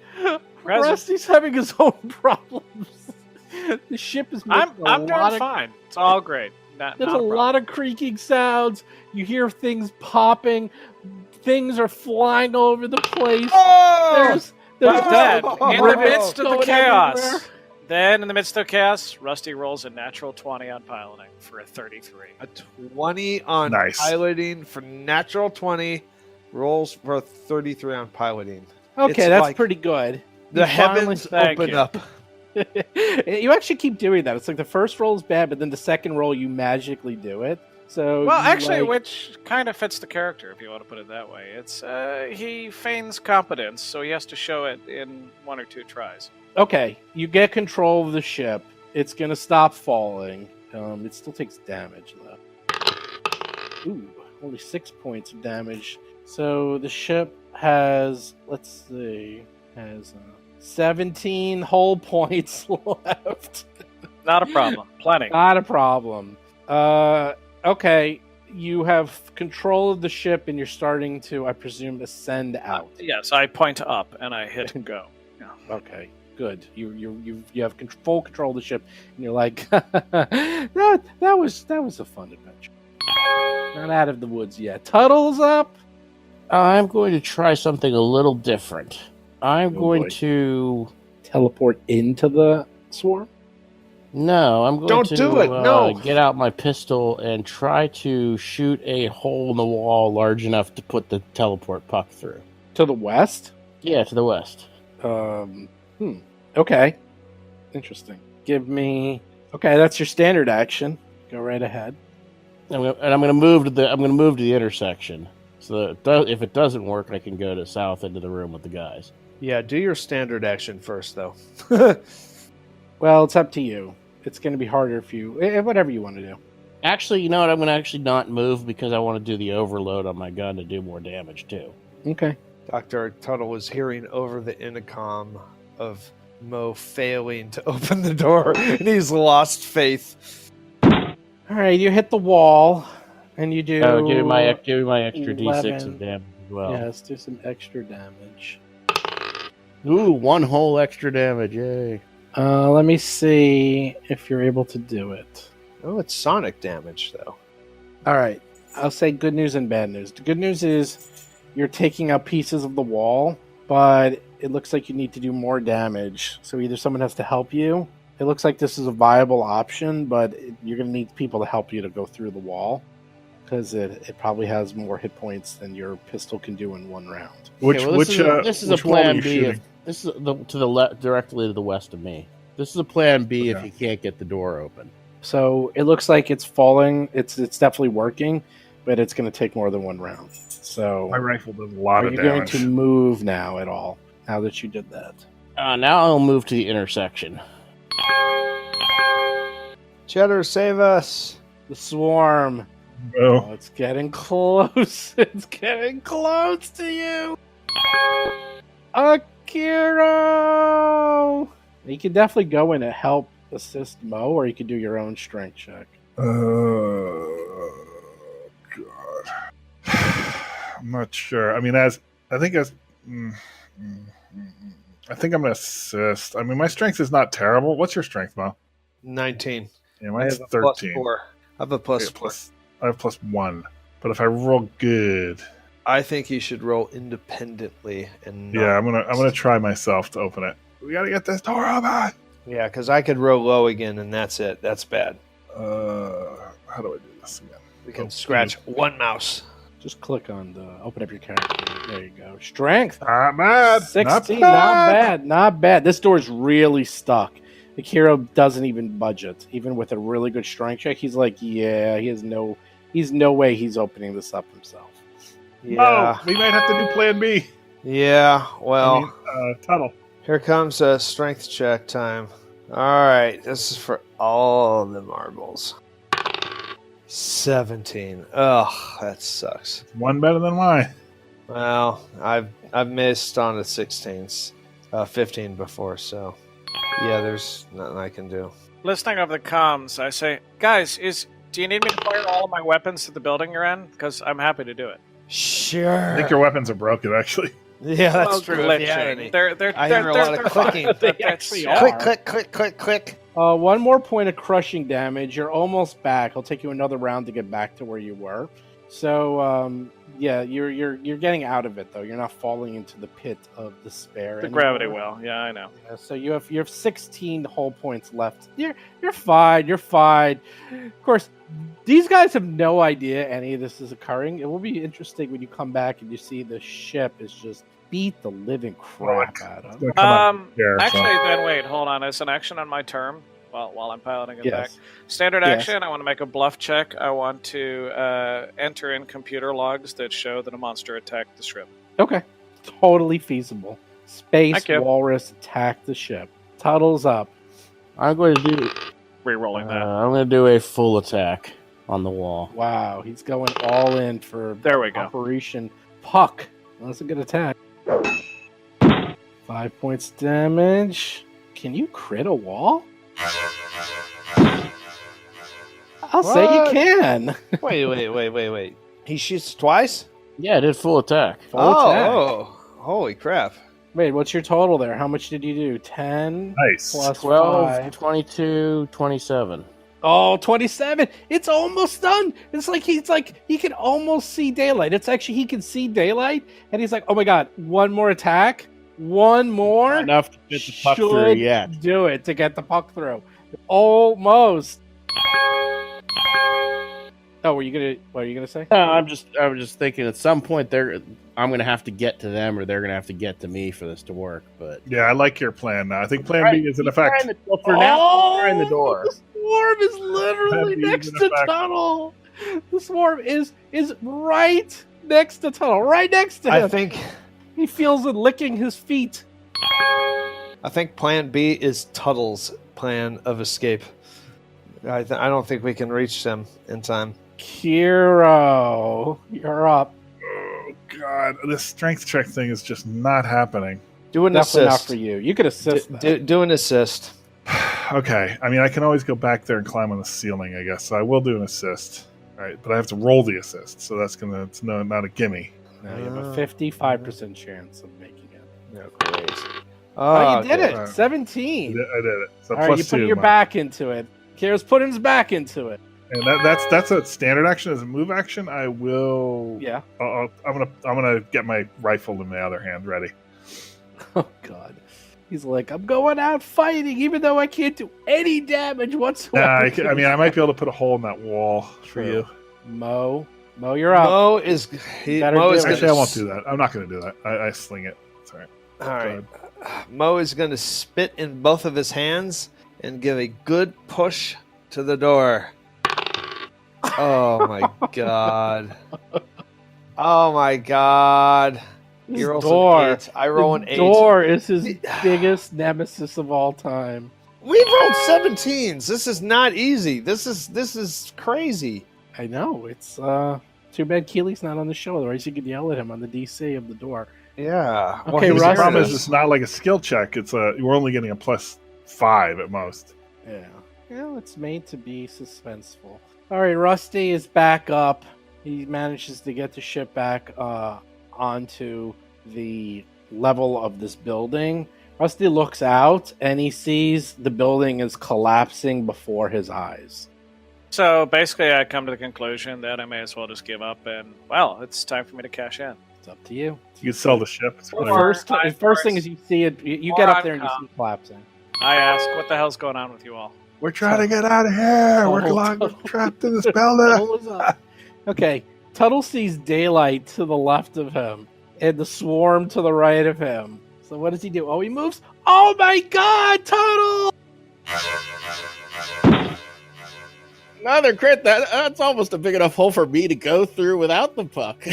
Speaker 6: Rusty's having his own problems. The ship is making
Speaker 3: I'm doing fine. It's all great.
Speaker 6: There's a lot of creaking sounds. You hear things popping. Things are flying all over the place.
Speaker 5: Oh!
Speaker 3: But then, in the midst of the chaos, Rusty rolls a natural 20 on piloting for a 33.
Speaker 5: A 20 on piloting for natural 20. Rolls for a 33 on piloting.
Speaker 6: Okay, that's pretty good.
Speaker 5: The heavens open up.
Speaker 6: You actually keep doing that. It's like the first roll is bad, but then the second roll you magically do it. So
Speaker 3: which kind of fits the character, if you want to put it that way. It's he feigns competence, so he has to show it in 1 or 2 tries.
Speaker 6: Okay, you get control of the ship. It's gonna stop falling. It still takes damage though. Ooh, only 6 points of damage. So the ship has 17 hull points left.
Speaker 3: Not a problem. Plenty.
Speaker 6: Not a problem. Okay, you have control of the ship, and you're starting to, I presume, ascend out.
Speaker 3: Yes, I point up and I hit go. Yeah.
Speaker 6: Okay, good. You have full control of the ship, and you're like, that was a fun adventure. Not out of the woods yet. Tuttle's up.
Speaker 7: I'm going to try something a little different. I'm going to
Speaker 6: teleport into the swarm.
Speaker 7: No, I'm going to
Speaker 5: do it. No.
Speaker 7: Get out my pistol and try to shoot a hole in the wall large enough to put the teleport puck through.
Speaker 6: To the west?
Speaker 7: Yeah, to the west.
Speaker 6: Okay. Interesting. Okay, that's your standard action. Go right ahead.
Speaker 7: I'm going to move to the intersection. So that if it doesn't work, I can go to south into the room with the guys.
Speaker 5: Yeah, do your standard action first, though.
Speaker 6: Well, it's up to you. It's going to be harder if you... Whatever you want to do.
Speaker 7: Actually, you know what? I'm going to actually not move because I want to do the overload on my gun to do more damage, too.
Speaker 6: Okay.
Speaker 5: Dr. Tuttle was hearing over the intercom of Mo failing to open the door, and he's lost faith.
Speaker 6: All right, you hit the wall, and you do...
Speaker 7: Oh, give me my extra 11. D6 of damage as well.
Speaker 6: Yes, do some extra damage.
Speaker 7: Ooh, 1 whole extra damage, yay.
Speaker 6: Let me see if you're able to do it.
Speaker 5: Oh, it's sonic damage, though.
Speaker 6: All right. I'll say good news and bad news. The good news is you're taking out pieces of the wall, but it looks like you need to do more damage. So either someone has to help you. It looks like this is a viable option, but you're going to need people to help you to go through the wall because it probably has more hit points than your pistol can do in 1 round.
Speaker 7: This is a plan B. This is directly to the west of me. This is a plan B if you can't get the door open.
Speaker 6: So it looks like it's falling. It's definitely working, but it's going to take more than 1 round. So
Speaker 4: my rifle does a lot of damage.
Speaker 6: Are you going to move now at all? Now that you did that,
Speaker 7: now I'll move to the intersection.
Speaker 5: Cheddar, save us!
Speaker 6: The swarm. Oh, it's getting close. It's getting close to you. Akiro! You can definitely go in and help assist Mo, or you could do your own strength check.
Speaker 4: God. I'm not sure. I mean, I think I'm going to assist. I mean, my strength is not terrible. What's your strength, Mo?
Speaker 5: 19.
Speaker 4: Yeah, mine's 13.
Speaker 5: +4. I have a plus 4.
Speaker 4: I have +1. But if I roll good,
Speaker 5: I think you should roll independently and
Speaker 4: yeah, I'm gonna try myself to open it. We gotta get this door open.
Speaker 5: Yeah, because I could roll low again, and that's it. That's bad.
Speaker 4: How do I do this again?
Speaker 5: We can scratch 1 mouse.
Speaker 6: Just click on the open up your character. There you go. Strength.
Speaker 4: Not bad.
Speaker 6: 16. Not bad. This door's really stuck. Akira doesn't even budget, even with a really good strength check. He's like, yeah, he's no way he's opening this up himself.
Speaker 5: Yeah,
Speaker 4: we might have to do Plan B.
Speaker 5: Yeah, well,
Speaker 4: Tunnel.
Speaker 5: Here comes a strength check time. All right, this is for all the marbles. 17. Ugh, that sucks.
Speaker 4: 1 better than mine.
Speaker 5: Well, I've missed on the 16s, 15 before, so yeah, there's nothing I can do.
Speaker 3: Listening over the comms, I say, guys, do you need me to fire all of my weapons to the building you're in? Because I'm happy to do it.
Speaker 5: Sure.
Speaker 4: I think your weapons are broken, actually.
Speaker 5: Yeah, that's true.
Speaker 3: They're
Speaker 5: I hear a lot of clicking.
Speaker 6: They actually are.
Speaker 5: Click.
Speaker 6: One more point of crushing damage. You're almost back. It'll take you another round to get back to where you were. So, yeah, you're getting out of it though. You're not falling into the pit of despair.
Speaker 3: The gravity well. Yeah, I know.
Speaker 6: Yeah, so you have 16 whole points left. You're fine. You're fine. Of course, these guys have no idea any of this is occurring. It will be interesting when you come back and you see the ship is just beat the living crap out of.
Speaker 3: Actually, then wait, hold on. It's an action on my turn. Well, while I'm piloting it back. Standard action, I want to make a bluff check. I want to enter in computer logs that show that a monster attacked the ship.
Speaker 6: Okay. Totally feasible. Space Walrus attacked the ship. Tuttle's up.
Speaker 7: I'm going to do...
Speaker 3: Rerolling that.
Speaker 7: I'm going to do a full attack on the wall.
Speaker 6: Wow, he's going all in for
Speaker 3: there we go.
Speaker 6: Operation Puck. That's a good attack. 5 points damage. Can you crit a wall? I'll say you can.
Speaker 5: Wait. He shoots twice?
Speaker 7: Yeah, I did full attack.
Speaker 5: Oh, holy crap.
Speaker 6: Wait, what's your total there? How much did you do? 10?
Speaker 4: Nice.
Speaker 6: Plus
Speaker 7: 12,
Speaker 6: 5.
Speaker 7: 22, 27.
Speaker 6: Oh, 27. It's almost done. It's like he can almost see daylight. It's actually he can see daylight and he's like, "Oh my god, one more attack. One more."
Speaker 7: Not enough to get the puck through yet.
Speaker 6: Do it to get the puck through. Almost. Oh, what are you gonna say?
Speaker 7: I was just thinking at some point I'm gonna have to get to them or they're gonna have to get to me for this to work. But
Speaker 4: yeah, I like your plan now. I think Plan B is in effect.
Speaker 7: For now, they're in the door.
Speaker 6: The swarm is literally next to Tunnel. The swarm is right next to Tunnel. Right next to him.
Speaker 5: I think
Speaker 6: he feels it licking his feet.
Speaker 5: I think Plan B is Tuttle's plan of escape. I don't think we can reach them in time.
Speaker 6: Kiro, you're up.
Speaker 4: Oh god, this strength check thing is just not happening.
Speaker 5: Do an assist.
Speaker 6: Enough for you. You could assist.
Speaker 5: Do an assist.
Speaker 4: Okay, I mean I can always go back there and climb on the ceiling, I guess. So I will do an assist. All right, but I have to roll the assist, so it's not a gimme.
Speaker 6: Now you have a 55% chance of making it.
Speaker 5: No, great.
Speaker 6: Oh, you did it. 17.
Speaker 4: I did it. So
Speaker 6: all right, you put your back into it. Kiro's putting his back into it.
Speaker 4: And that's a standard action. As a move action, I will.
Speaker 6: Yeah.
Speaker 4: I'm gonna get my rifle in my other hand ready.
Speaker 6: Oh god. He's like, I'm going out fighting, even though I can't do any damage whatsoever.
Speaker 4: I mean, I might be able to put a hole in that wall for you.
Speaker 6: Mo, you're up.
Speaker 5: Mo is
Speaker 4: actually, I won't do that. I'm not going to do that. I sling it. It's all right.
Speaker 5: All right. Mo is going to spit in both of his hands and give a good push to the door. Oh my god. Oh my god. He rolls an 8. I roll an 8.
Speaker 6: Door is his biggest nemesis of all time.
Speaker 5: We've rolled 17s. This is not easy. This is crazy.
Speaker 6: I know. It's too bad Keely's not on the show, otherwise you could yell at him on the DC of the door.
Speaker 5: Yeah.
Speaker 6: Okay,
Speaker 4: the problem is it's not like a skill check. It's we're only getting a +5 at most.
Speaker 6: Yeah. Well, it's made to be suspenseful. All right, Rusty is back up. He manages to get the ship back onto the level of this building. Rusty looks out and he sees the building is collapsing before his eyes.
Speaker 3: So basically I come to the conclusion that I may as well just give up and, well, it's time for me to cash in.
Speaker 6: It's up to you.
Speaker 4: You can sell the ship.
Speaker 6: The first thing is you see it, you get up there and you see it collapsing.
Speaker 3: I ask, what the hell's going on with you all?
Speaker 4: We're trying to get out of here. We're trapped in this building.
Speaker 6: Okay, Tuttle sees daylight to the left of him and the swarm to the right of him. So what does he do? Oh, he moves. Oh my god, Tuttle!
Speaker 7: Another crit. That's almost a big enough hole for me to go through without the puck.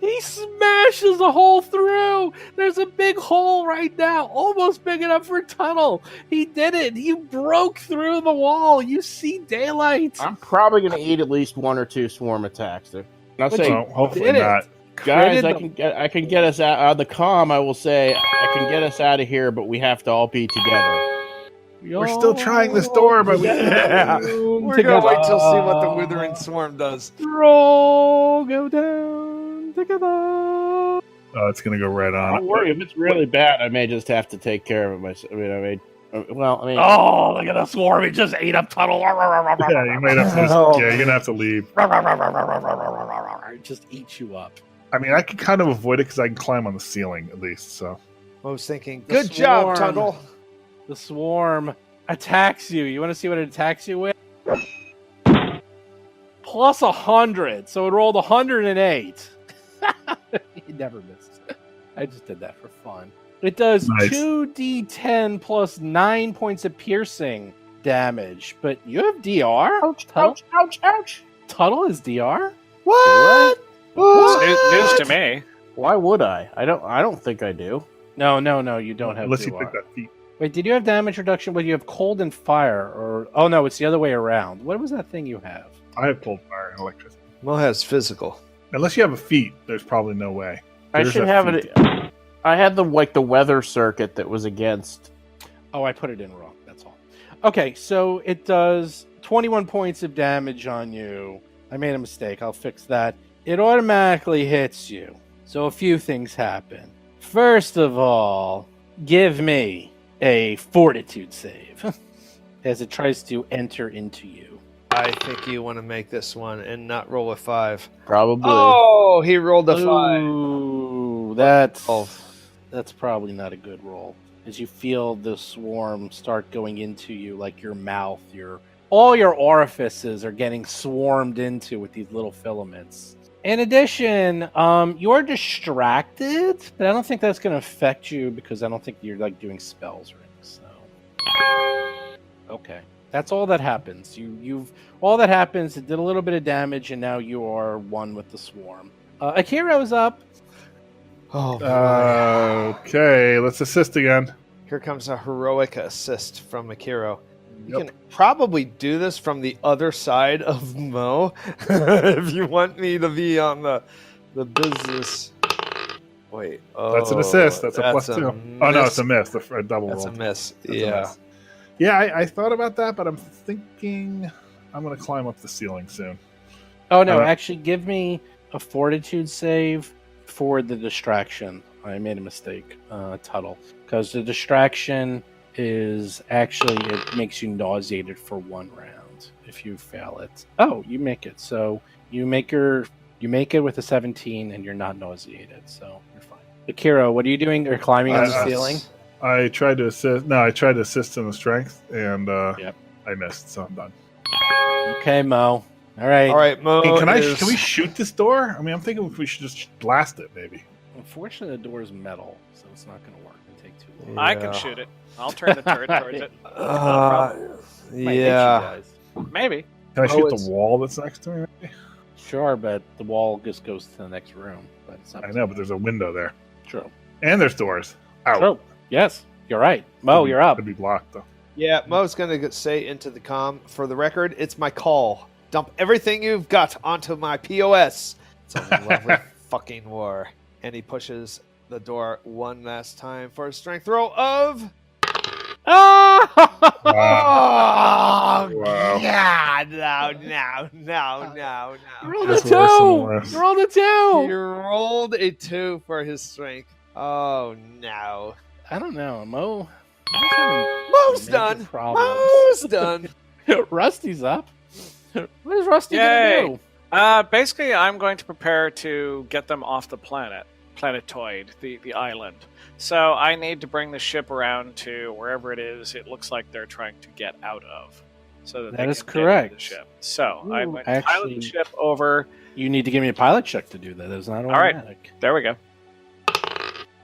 Speaker 6: He smashes a hole through. There's a big hole right now, almost big enough for Tunnel. He did it. He broke through the wall. You see daylight.
Speaker 7: I'm probably going to eat at least 1 or 2 swarm attacks there.
Speaker 4: Hopefully not.
Speaker 7: Guys, I can get us out on the comm. I will say I can get us out of here, but we have to all be together.
Speaker 4: We're still trying this door, but
Speaker 5: we're gonna wait till see what the Withering Swarm does.
Speaker 6: Roll, go down together.
Speaker 4: Oh, it's gonna go right on.
Speaker 7: Don't worry, if it's really bad, I may just have to take care of it myself. Oh, look at the swarm! It just ate up Tuttle.
Speaker 4: Yeah, you might have to. Yeah, you're gonna have to leave.
Speaker 6: It just eats you up.
Speaker 4: I mean, I can kind of avoid it because I can climb on the ceiling at least. So
Speaker 5: I was thinking, good job, Tuttle.
Speaker 6: The swarm attacks you. You want to see what it attacks you with? Plus 100. So it rolled 108. He never missed. I just did that for fun. It does 2d10 plus 9 points of piercing damage. But you have DR? Ouch. Tuttle is DR?
Speaker 5: What?
Speaker 3: News to me.
Speaker 7: Why would I? I don't think I do.
Speaker 6: No, you don't have
Speaker 4: unless
Speaker 6: DR.
Speaker 4: you pick that feat.
Speaker 6: Wait, did you have damage reduction? But you have cold and fire, or oh no, it's the other way around. What was that thing you have?
Speaker 4: I have cold, fire, and electricity.
Speaker 5: Mo has physical.
Speaker 4: Unless you have a feat, there's probably no way.
Speaker 7: I should have it. I had the weather circuit that was against.
Speaker 6: Oh, I put it in wrong. That's all. Okay, so it does 21 points of damage on you. I made a mistake. I'll fix that. It automatically hits you. So a few things happen. First of all, give me a fortitude save as it tries to enter into you.
Speaker 5: I think you want to make this one and not roll a 5.
Speaker 7: Probably.
Speaker 5: Oh, he rolled a 5.
Speaker 6: Ooh, that's probably not a good roll. As you feel the swarm start going into you, like your mouth, all your orifices are getting swarmed into with these little filaments. In addition, you are distracted, but I don't think that's going to affect you because I don't think you're like doing spells or anything. So, okay, that's all that happens. All that happens. It did a little bit of damage, and now you are one with the swarm. Akiro's up.
Speaker 5: Oh,
Speaker 4: okay, let's assist again.
Speaker 5: Here comes a heroic assist from Akiro. You can probably do this from the other side of Mo if you want me to be on the business. Wait,
Speaker 4: that's an assist. That's a plus 2. Oh no, it's a miss. A double roll.
Speaker 5: That's a miss.
Speaker 4: That's a miss. Yeah, I thought about that, but I'm thinking I'm going to climb up the ceiling soon.
Speaker 6: Oh no, actually, give me a fortitude save for the distraction. I made a mistake, Tuttle, because the distraction is actually it makes you nauseated for 1 round if you fail it. Oh, you make it. So you make it with a 17 and you're not nauseated, so you're fine. Akira, what are you doing? You're climbing on the ceiling?
Speaker 4: I tried to assist. No, I tried to assist in the strength and I missed, so I'm done.
Speaker 6: Okay, Mo. All right,
Speaker 5: Mo.
Speaker 4: Hey, can we shoot this door? I mean, I'm thinking we should just blast it, maybe.
Speaker 6: Unfortunately, the door is metal, so it's not going to work. It'll take too long.
Speaker 5: Yeah.
Speaker 3: I can shoot it. I'll turn the turret towards it. No problem.
Speaker 5: Yeah.
Speaker 3: Maybe.
Speaker 4: Can I shoot the wall that's next to me? Maybe?
Speaker 6: Sure, but the wall just goes to the next room. But
Speaker 4: I know, but there's a window there.
Speaker 6: True.
Speaker 4: And there's doors. Out.
Speaker 6: True. Yes, you're right. Mo, you're up.
Speaker 4: Could be blocked, though.
Speaker 5: Yeah, Mo's going to say into the comm, for the record, it's my call. Dump everything you've got onto my POS. It's a lovely fucking war. And he pushes the door one last time for a strength roll of...
Speaker 6: Oh!
Speaker 4: Wow.
Speaker 5: God! No.
Speaker 6: You rolled a 2! You rolled a 2!
Speaker 5: He rolled a 2 for his strength. Oh, no.
Speaker 6: I don't know. Mo's
Speaker 5: done.
Speaker 6: Problems.
Speaker 5: Mo's done.
Speaker 6: Rusty's up. What is Rusty going to do?
Speaker 3: Basically, I'm going to prepare to get them off the planetoid, the island. So I need to bring the ship around to wherever it is. It looks like they're trying to get out of, so that they
Speaker 6: is
Speaker 3: can
Speaker 6: correct.
Speaker 3: Get into the ship. So I'm going to
Speaker 6: actually,
Speaker 3: pilot the ship over.
Speaker 6: You need to give me a pilot check to do that. It's not automatic.
Speaker 3: All right, there we go.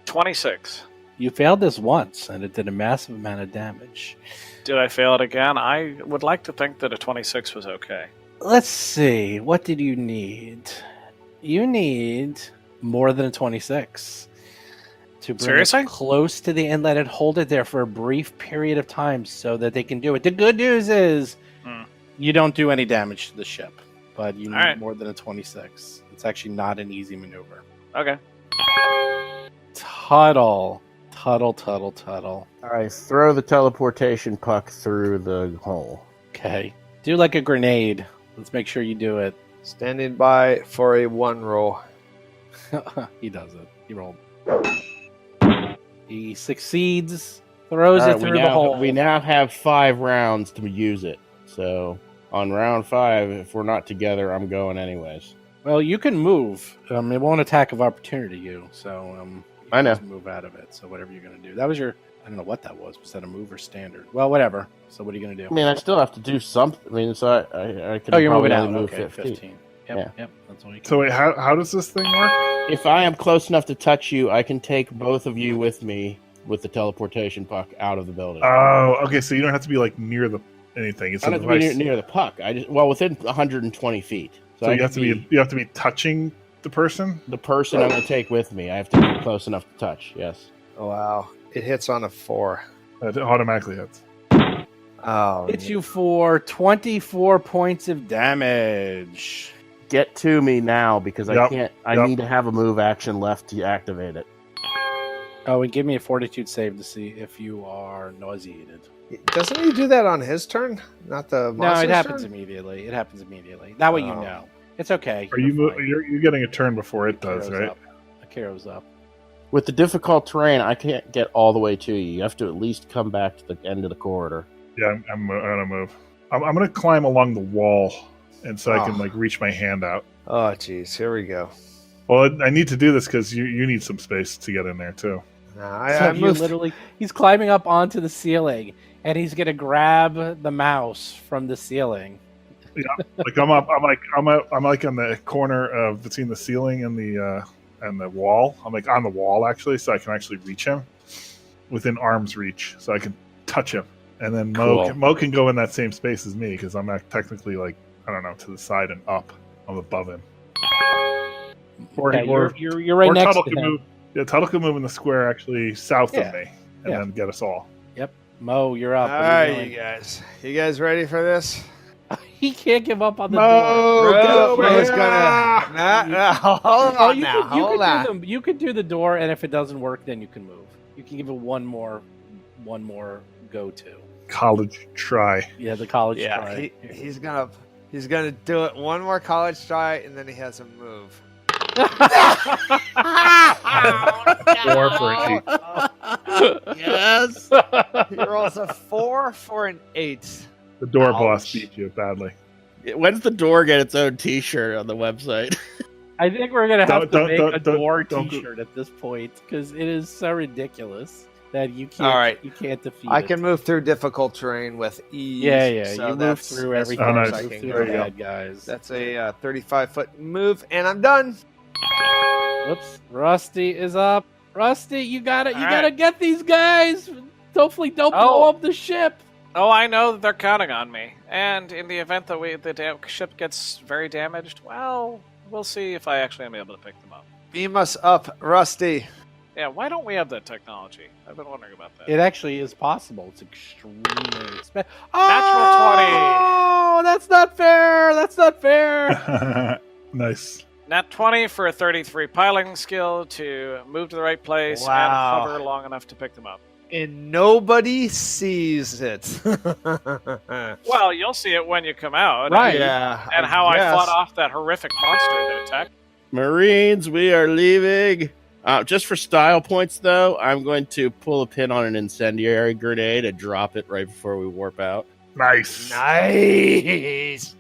Speaker 3: 26.
Speaker 6: You failed this once, and it did a massive amount of damage.
Speaker 3: Did I fail it again? I would like to think that a 26 was okay.
Speaker 6: Let's see. What did you need? You need more than a 26 to bring it close to the inlet and hold it there for a brief period of time so that they can do it. The good news is you don't do any damage to the ship, but you need more than a 26. It's actually not an easy maneuver.
Speaker 3: Okay.
Speaker 6: Tuttle.
Speaker 7: All right, throw the teleportation puck through the hole.
Speaker 6: Okay. Do like a grenade. Let's make sure you do it.
Speaker 5: Standing by for a 1 roll.
Speaker 6: He does it. He rolled. He succeeds. Throws it through the hole.
Speaker 7: We now have 5 rounds to use it. So on round 5, if we're not together, I'm going anyways.
Speaker 6: Well, you can move. It won't attack of opportunity you. So
Speaker 7: I know.
Speaker 6: Move out of it. So whatever you're going to do. That was your... I don't know what that was. Was that a move or standard? Well, whatever. So what are you going to do?
Speaker 7: I mean, I still have to do something. I mean, so I can
Speaker 6: you're moving
Speaker 7: probably
Speaker 6: out.
Speaker 7: move
Speaker 6: Okay,
Speaker 7: 15.
Speaker 6: Yep. That's all you can
Speaker 4: So wait, how does this thing work?
Speaker 7: If I am close enough to touch you, I can take both of you with me with the teleportation puck out of the building.
Speaker 4: Oh, okay. So you don't have to be like near anything. It's
Speaker 7: I don't have to be near the puck. Within 120 feet.
Speaker 4: So you have to be touching the person.
Speaker 7: The person I'm going to take with me. I have to be close enough to touch. Yes.
Speaker 5: Oh, wow. It hits on a 4.
Speaker 4: It automatically hits.
Speaker 5: Oh,
Speaker 6: hits you for 24 points of damage.
Speaker 7: Get to me now because I can't. I need to have a move action left to activate it.
Speaker 6: Oh, and give me a fortitude save to see if you are nauseated.
Speaker 5: Doesn't he do that on his turn? Not the monster's
Speaker 6: No, it happens
Speaker 5: turn?
Speaker 6: immediately. It happens immediately. That way you know. It's okay.
Speaker 4: You're getting a turn before it does, right?
Speaker 6: Akiro's up.
Speaker 7: With the difficult terrain, I can't get all the way to you. You have to at least come back to the end of the corridor.
Speaker 4: Yeah, I'm gonna move. I'm gonna climb along the wall, and so I can like reach my hand out.
Speaker 5: Oh, jeez, here we go.
Speaker 4: Well, I need to do this because you need some space to get in there too.
Speaker 6: He's climbing up onto the ceiling, and he's gonna grab the mouse from the ceiling.
Speaker 4: Yeah, like I'm like on the corner of between the ceiling and the wall. I'm like on the wall actually, so I can actually reach him within arm's reach, so I can touch him. And then Mo can go in that same space as me because I'm not technically like to the side and up. I'm above him.
Speaker 6: You're right next to him.
Speaker 4: Tuttle can move in the square actually south of me, and then get us all.
Speaker 6: Yep, Mo, you're up.
Speaker 5: All right, you guys. You guys ready for this?
Speaker 6: He can't give up on the door.
Speaker 5: Mo's gonna. Hold on now. Hold on.
Speaker 6: You could do the door, and if it doesn't work, then you can move. You can give it one more go-to.
Speaker 4: College try.
Speaker 6: Yeah, the college try.
Speaker 5: He's gonna do it one more college try, and then he has a move.
Speaker 4: 4 for an 8.
Speaker 7: Yes.
Speaker 5: He rolls a 4 for an 8.
Speaker 4: The door boss beat you badly.
Speaker 7: When's the door get its own T-shirt on the website?
Speaker 6: I think we're gonna have to make a door T-shirt at this point because it is so ridiculous that you can't.
Speaker 5: All right.
Speaker 6: You can't defeat.
Speaker 5: I can move through difficult terrain with ease.
Speaker 6: Yeah.
Speaker 5: So
Speaker 6: you move through everything.
Speaker 4: Oh, nice.
Speaker 6: I can through the bad guys.
Speaker 5: That's a 35-foot move, and I'm done.
Speaker 6: Whoops! Rusty is up. Rusty, you gotta get these guys. Hopefully, don't blow up the ship.
Speaker 3: Oh, I know that they're counting on me. And in the event that the ship gets very damaged, well, we'll see if I actually am able to pick them up.
Speaker 5: Beam us up, Rusty.
Speaker 3: Yeah, why don't we have that technology? I've been wondering about that.
Speaker 6: It actually is possible. It's extremely expensive.
Speaker 3: Natural 20!
Speaker 6: Oh, that's not fair. That's not fair.
Speaker 4: Nice.
Speaker 3: Nat 20 for a 33 piloting skill to move to the right place and hover long enough to pick them up.
Speaker 5: And nobody sees it.
Speaker 3: Well, you'll see it when you come out.
Speaker 6: Right.
Speaker 5: Yeah.
Speaker 3: And how I fought off that horrific monster that attacked.
Speaker 7: Marines, we are leaving. Just for style points, though, I'm going to pull a pin on an incendiary grenade and drop it right before we warp out.
Speaker 4: Nice.
Speaker 5: Nice.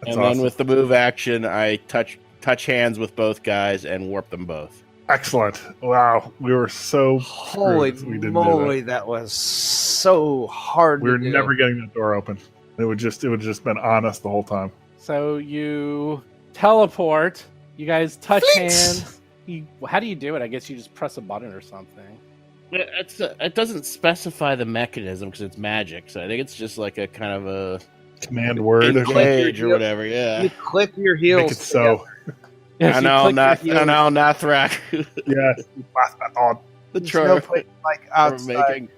Speaker 7: And then with the move action, I touch hands with both guys and warp them both.
Speaker 4: Excellent. Wow. We were so
Speaker 5: holy moly, that was so hard
Speaker 4: we
Speaker 5: to
Speaker 4: were
Speaker 5: do.
Speaker 4: Never getting the door open. It would just been on us the whole time.
Speaker 6: So you teleport. You guys touch hands. How do you do it? I guess you just press a button or something.
Speaker 7: It doesn't specify the mechanism because it's magic, so I think it's just like a kind of a
Speaker 4: command word
Speaker 7: engage or whatever. Yeah,
Speaker 5: you click your heels.
Speaker 4: Make it so.
Speaker 6: Yes,
Speaker 7: I know, Nathrak.
Speaker 4: Yes,
Speaker 7: the troll
Speaker 5: like outside.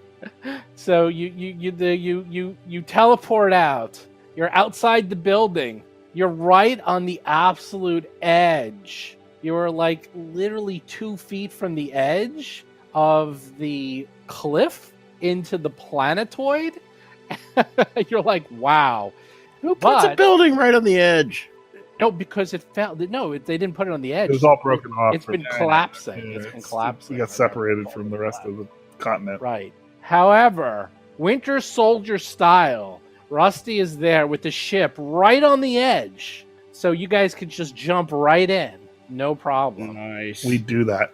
Speaker 6: So you teleport out. You're outside the building. You're right on the absolute edge You were like literally 2 feet from the edge of the cliff into the planetoid. You're like, wow.
Speaker 7: Who puts a building right on the edge?
Speaker 6: No, because it fell. No, they didn't put it on the edge.
Speaker 4: It was all broken off.
Speaker 6: It's been collapsing.
Speaker 4: Yeah,
Speaker 6: it's been collapsing.
Speaker 4: We got separated from the rest of the continent.
Speaker 6: Right. However, Winter Soldier style, Rusty is there with the ship right on the edge. So you guys could just jump right in. No problem.
Speaker 7: Nice.
Speaker 4: We do that.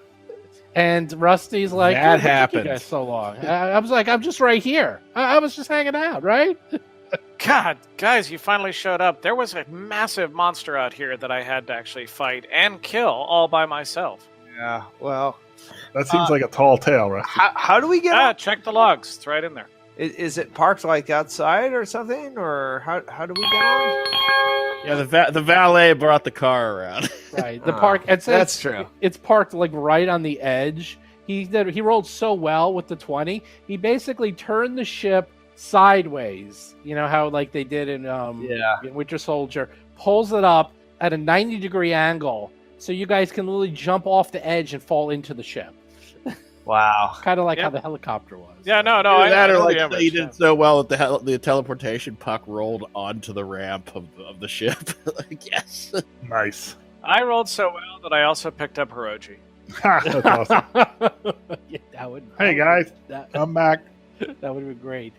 Speaker 6: And Rusty's like,
Speaker 7: that
Speaker 6: "What took
Speaker 7: happened.
Speaker 6: you guys so long?" I was like, I'm just right here. I was just hanging out, right?
Speaker 3: God, guys, you finally showed up. There was a massive monster out here that I had to actually fight and kill all by myself.
Speaker 5: Yeah, well,
Speaker 4: That seems like a tall tale, right?
Speaker 5: how do we get up?
Speaker 3: Check the logs. It's right in there.
Speaker 5: Is it parked like outside or something, or how do we get on?
Speaker 7: Yeah, the valet brought the car around.
Speaker 6: Right. The park.
Speaker 5: That's true.
Speaker 6: It's parked like right on the edge. He rolled so well with the 20. He basically turned the ship sideways. You know how like they did in Winter Soldier. Pulls it up at a 90-degree angle, so you guys can literally jump off the edge and fall into the ship.
Speaker 5: Wow.
Speaker 6: Kind of like how the helicopter was.
Speaker 3: Yeah, no.
Speaker 7: That
Speaker 3: I
Speaker 7: or
Speaker 3: know
Speaker 7: like
Speaker 3: the image,
Speaker 7: you did so well that the teleportation puck rolled onto the ramp of the ship. Like, yes.
Speaker 4: Nice.
Speaker 3: I rolled so well that I also picked up Hiroji.
Speaker 4: That's awesome.
Speaker 6: Yeah, that would.
Speaker 4: Hey, guys. Come back.
Speaker 6: That would have been great.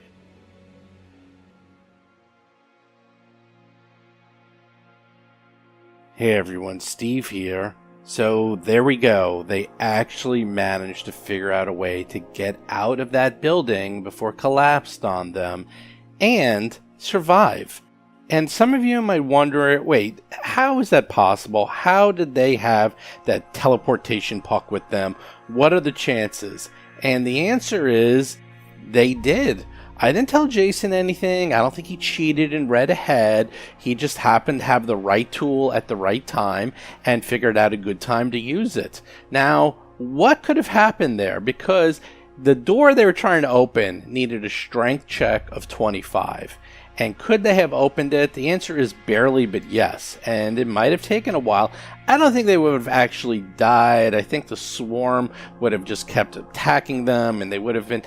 Speaker 2: Hey everyone, Steve here. So there we go. They actually managed to figure out a way to get out of that building before it collapsed on them and survive. And some of you might wonder, wait, how is that possible? How did they have that teleportation puck with them? What are the chances? And the answer is they did. I didn't tell Jason anything. I don't think he cheated and read ahead. He just happened to have the right tool at the right time and figured out a good time to use it. Now, what could have happened there? Because the door they were trying to open needed a strength check of 25. And could they have opened it? The answer is barely, but yes. And it might have taken a while. I don't think they would have actually died. I think the swarm would have just kept attacking them, and they would have been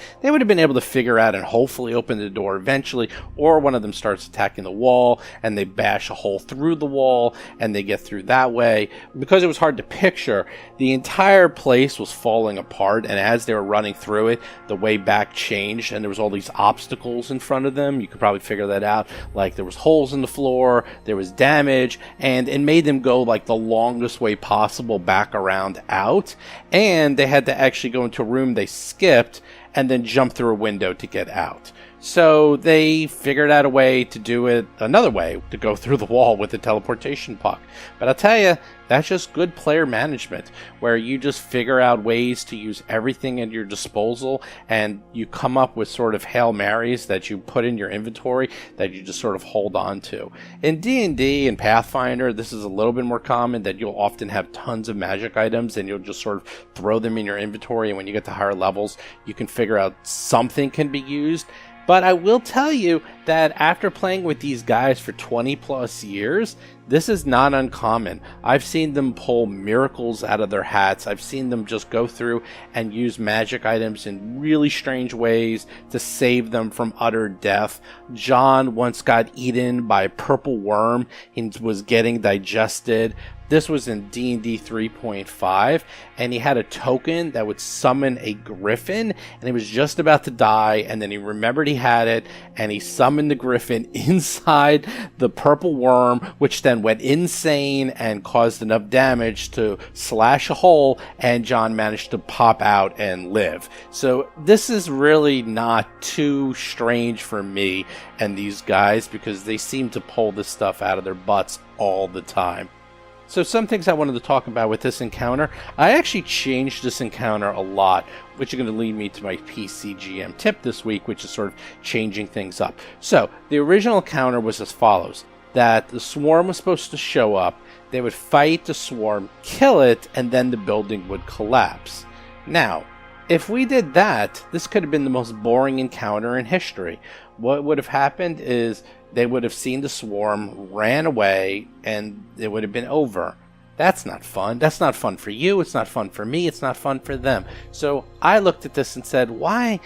Speaker 2: able to figure out and hopefully open the door eventually. Or one of them starts attacking the wall, and they bash a hole through the wall, and they get through that way. Because it was hard to picture, the entire place was falling apart, and as they were running through it, the way back changed, and there was all these obstacles in front of them. You could probably figure that out. Like there was holes in the floor, there was damage, and it made them go like the longest way possible back around out, and they had to actually go into a room they skipped and then jump through a window to get out. So they figured out a way to do it another way, to go through the wall with the teleportation puck. But I'll tell you, that's just good player management, where you just figure out ways to use everything at your disposal, and you come up with sort of Hail Marys that you put in your inventory that you just sort of hold on to. In D&D and Pathfinder, this is a little bit more common, that you'll often have tons of magic items, and you'll just sort of throw them in your inventory, and when you get to higher levels, you can figure out something can be used. But I will tell you that after playing with these guys for 20 plus years, this is not uncommon. I've seen them pull miracles out of their hats. I've seen them just go through and use magic items in really strange ways to save them from utter death. John once got eaten by a purple worm and was getting digested. This was in D&D 3.5, and he had a token that would summon a griffin, and he was just about to die, and then he remembered he had it, and he summoned the griffin inside the purple worm, which then went insane and caused enough damage to slash a hole, and John managed to pop out and live. So this is really not too strange for me and these guys, because they seem to pull this stuff out of their butts all the time. So some things I wanted to talk about with this encounter. I actually changed this encounter a lot, which is going to lead me to my PCGM tip this week, which is sort of changing things up. So the original encounter was as follows: that the swarm was supposed to show up, they would fight the swarm, kill it, and then the building would collapse. Now, if we did that, this could have been the most boring encounter in history. What would have happened is they would have seen the swarm, ran away, and it would have been over. That's not fun. That's not fun for you. It's not fun for me. It's not fun for them. So I looked at this and said, why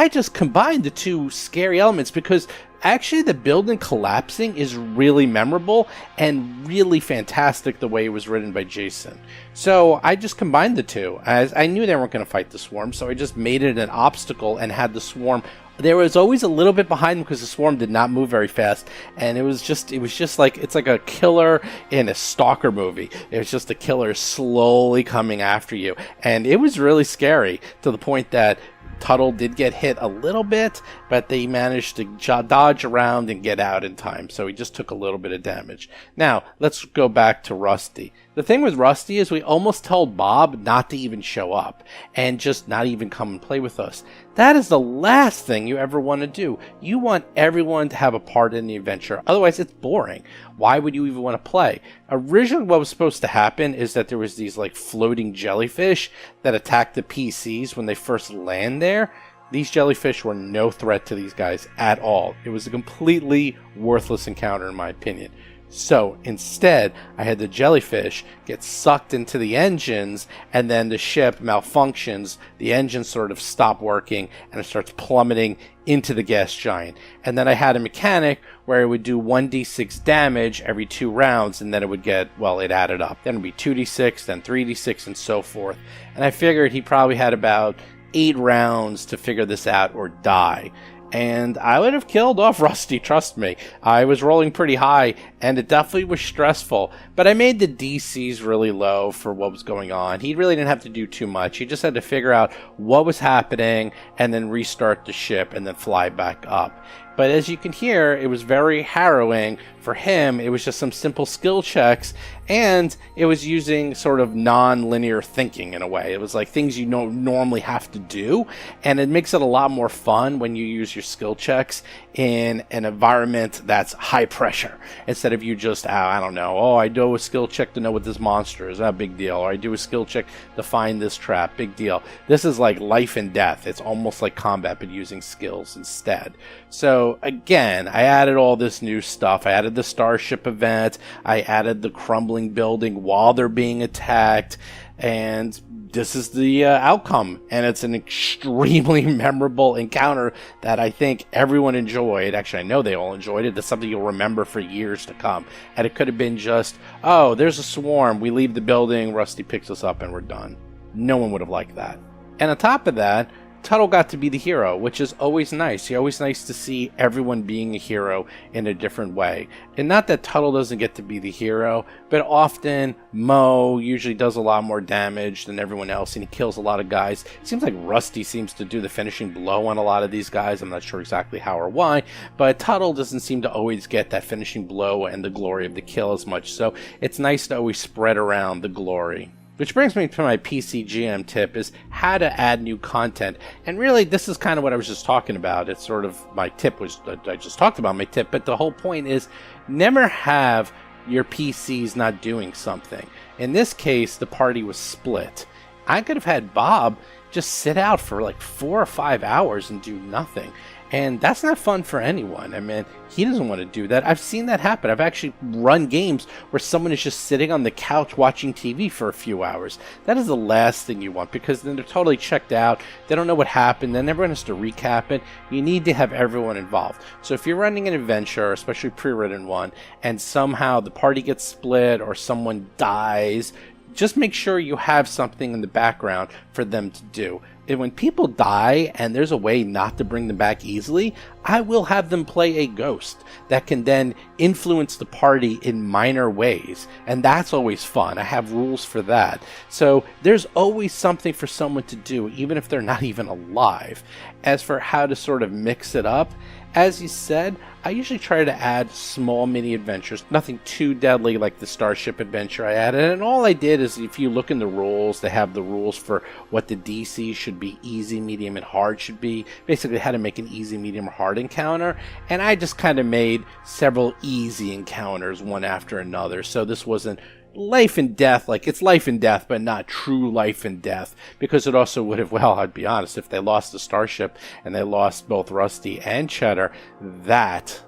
Speaker 2: just combine the two scary elements? Because actually the building collapsing is really memorable and really fantastic the way it was written by Jason. So I just combined the two, as I knew they weren't going to fight the swarm, so I just made it an obstacle and had the swarm. There was always a little bit behind them because the swarm did not move very fast, and it was just like, it's like a killer in a stalker movie. It was just a killer slowly coming after you, and it was really scary to the point that Tuttle did get hit a little bit, but they managed to dodge around and get out in time, so he just took a little bit of damage. Now, let's go back to Rusty. The thing with Rusty is we almost told Bob not to even show up and just not even come and play with us. That is the last thing you ever want to do. You want everyone to have a part in the adventure. Otherwise, it's boring. Why would you even want to play? Originally, what was supposed to happen is that there was these like floating jellyfish that attacked the PCs when they first land there. These jellyfish were no threat to these guys at all. It was a completely worthless encounter in my opinion. So instead, I had the jellyfish get sucked into the engines, and then the ship malfunctions, the engines sort of stop working, and it starts plummeting into the gas giant. And then I had a mechanic where it would do 1d6 damage every 2 rounds, and then it would get, well, it added up. Then it would be 2d6, then 3d6, and so forth. And I figured he probably had about 8 rounds to figure this out or die. And I would have killed off Rusty, trust me. I was rolling pretty high, and it definitely was stressful. But I made the DCs really low for what was going on. He really didn't have to do too much. He just had to figure out what was happening, and then restart the ship, and then fly back up. But as you can hear, it was very harrowing. For him, it was just some simple skill checks, and it was using sort of non-linear thinking in a way. It was like things you normally have to do, and it makes it a lot more fun when you use your skill checks in an environment that's high pressure, instead of you just, I don't know, I do a skill check to know what this monster is, a big deal, or I do a skill check to find this trap, big deal. This is like life and death. It's almost like combat, but using skills instead. So again, I added all this new stuff. I added the starship event. I added the crumbling building while they're being attacked, and this is the outcome, and it's an extremely memorable encounter that I think everyone enjoyed. Actually, I know they all enjoyed it. That's something you'll remember for years to come. And it could have been just, oh, there's a swarm, we leave the building, Rusty picks us up, and we're done. No one would have liked that. And on top of that, Tuttle got to be the hero, which is always nice. It's always nice to see everyone being a hero in a different way. And not that Tuttle doesn't get to be the hero, but often Mo usually does a lot more damage than everyone else, and he kills a lot of guys. It seems like Rusty seems to do the finishing blow on a lot of these guys. I'm not sure exactly how or why, but Tuttle doesn't seem to always get that finishing blow and the glory of the kill as much. So it's nice to always spread around the glory. Which brings me to my PCGM tip, is how to add new content. And really, this is kind of what I was just talking about. It's sort of my tip, was I just talked about my tip, but the whole point is never have your PCs not doing something. In this case, the party was split. I could have had Bob just sit out for like 4 or 5 hours and do nothing. And that's not fun for anyone. I mean, he doesn't want to do that. I've seen that happen. I've actually run games where someone is just sitting on the couch watching TV for a few hours. That is the last thing you want, because then they're totally checked out. They don't know what happened. Then everyone has to recap it. You need to have everyone involved. So if you're running an adventure, especially pre-written one, and somehow the party gets split or someone dies, just make sure you have something in the background for them to do. And when people die and there's a way not to bring them back easily, I will have them play a ghost that can then influence the party in minor ways. And that's always fun. I have rules for that. So there's always something for someone to do, even if they're not even alive. As for how to sort of mix it up, as you said, I usually try to add small mini adventures, nothing too deadly like the Starship adventure I added. And all I did is, if you look in the rules, they have the rules for what the DC should be, easy, medium, and hard should be. Basically how to make an easy, medium, or hard encounter. And I just kind of made several easy encounters one after another. So this wasn't life and death, like it's life and death, but not true life and death, because it also would have, well, I'd be honest, if they lost the Starship and they lost both Rusty and Cheddar, that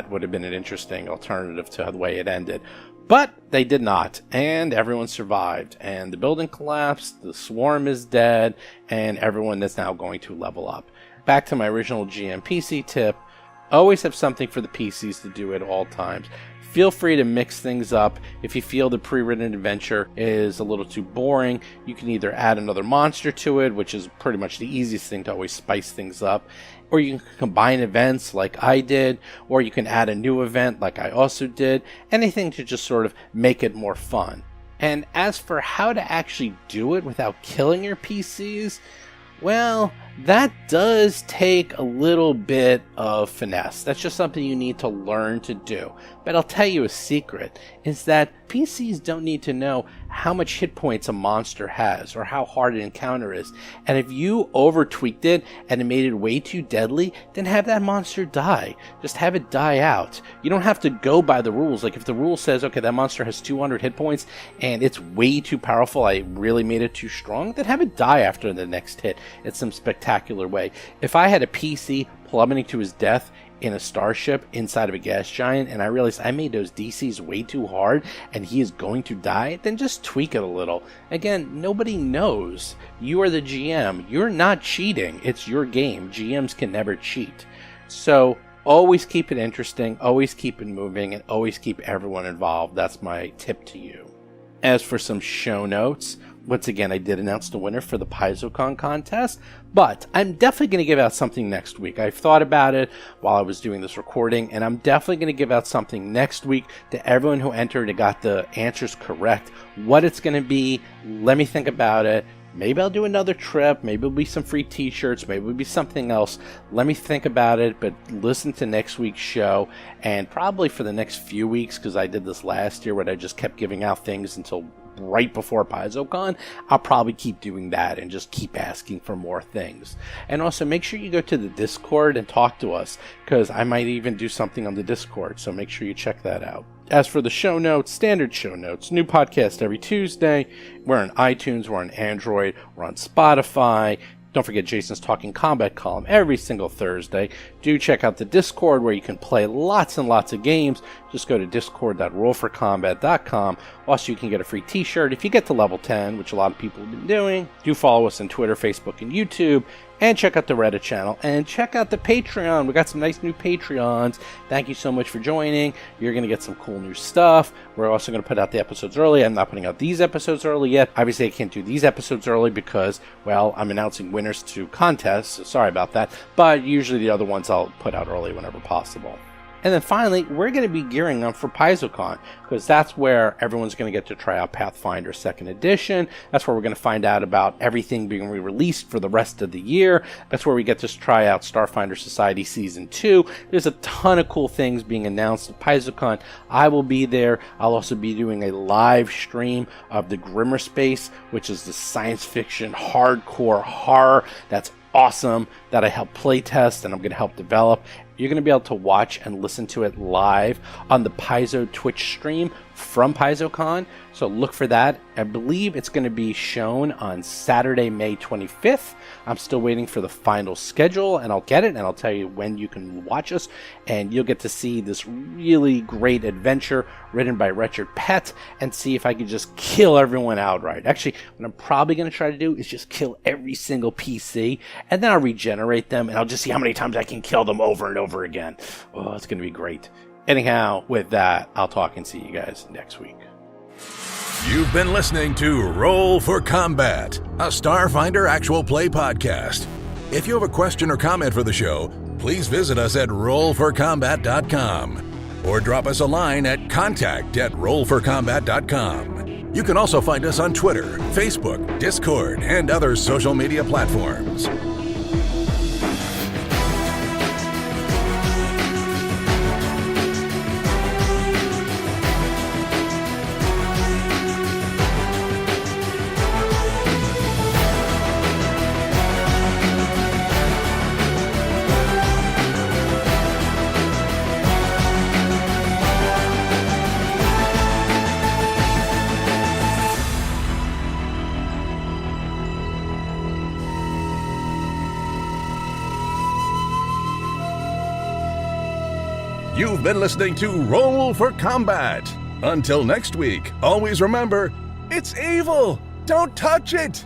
Speaker 2: would have been an interesting alternative to the way it ended. But they did not, and everyone survived, and the building collapsed, the swarm is dead, and everyone is now going to level up. Back to my original GM PC tip, always have something for the PCs to do at all times. Feel free to mix things up. If you feel the pre-written adventure is a little too boring, you can either add another monster to it, which is pretty much the easiest thing to always spice things up, or you can combine events like I did, or you can add a new event like I also did, anything to just sort of make it more fun. And as for how to actually do it without killing your PCs, well, that does take a little bit of finesse. That's just something you need to learn to do. But I'll tell you a secret, is that PCs don't need to know how much hit points a monster has or how hard an encounter is. And if you over tweaked it and it made it way too deadly, then have that monster die. Just have it die out. You don't have to go by the rules. Like if the rule says, okay, that monster has 200 hit points and it's way too powerful, I really made it too strong, then have it die after the next hit in some spectacular way. If I had a PC plummeting to his death in a starship inside of a gas giant and I realized I made those DCs way too hard and he is going to die, then just tweak it a little. Again, nobody knows. You are the GM. You're not cheating. It's your game. GMs can never cheat. So always keep it interesting, always keep it moving, and always keep everyone involved. That's my tip to you. As for some show notes, once again, I did announce the winner for the PaizoCon contest, but I'm definitely going to give out something next week. I've thought about it while I was doing this recording, and I'm definitely going to give out something next week to everyone who entered and got the answers correct. What it's going to be, let me think about it. Maybe I'll do another trip. Maybe it'll be some free t-shirts. Maybe it'll be something else. Let me think about it, but listen to next week's show, and probably for the next few weeks, because I did this last year where I just kept giving out things until right before PaizoCon, I'll probably keep doing that and just keep asking for more things. And also make sure you go to the Discord and talk to us, because I might even do something on the Discord, so make sure you check that out. As for the show notes, standard show notes, new podcast every Tuesday. We're on iTunes, we're on Android, we're on Spotify. Don't forget Jason's Talking Combat column every single Thursday. Do check out the Discord where you can play lots and lots of games. Just go to discord.rollforcombat.com. Also, you can get a free t-shirt if you get to level 10, which a lot of people have been doing. Do follow us on Twitter, Facebook, and YouTube. And check out the Reddit channel. And check out the Patreon. We got some nice new Patreons. Thank you so much for joining. You're going to get some cool new stuff. We're also going to put out the episodes early. I'm not putting out these episodes early yet. Obviously, I can't do these episodes early because, well, I'm announcing winners to contests. So sorry about that. But usually the other ones I'll put out early whenever possible. And then finally, we're going to be gearing up for PaizoCon, because that's where everyone's going to get to try out Pathfinder 2nd Edition. That's where we're going to find out about everything being re-released for the rest of the year. That's where we get to try out Starfinder Society Season 2. There's a ton of cool things being announced at PaizoCon. I will be there. I'll also be doing a live stream of the Grimmer Space, which is the science fiction hardcore horror that's awesome, that I help playtest and I'm going to help develop. You're going to be able to watch and listen to it live on the Paizo Twitch stream from PaizoCon. So look for that. I believe it's going to be shown on Saturday, May 25th. I'm still waiting for the final schedule, and I'll get it, and I'll tell you when you can watch us. And you'll get to see this really great adventure written by Richard Pett and see if I can just kill everyone outright. Actually, what I'm probably going to try to do is just kill every single PC, and then I'll regenerate them, and I'll just see how many times I can kill them over and over again. Oh, it's going to be great. Anyhow, with that, I'll talk and see you guys next week.
Speaker 1: You've been listening to Roll for Combat, a Starfinder actual play podcast. If you have a question or comment for the show, please visit us at rollforcombat.com or drop us a line at contact@rollforcombat.com. You can also find us on Twitter, Facebook, Discord, and other social media platforms. You've been listening to Roll for Combat, Until next week, always remember, it's evil! Don't touch it!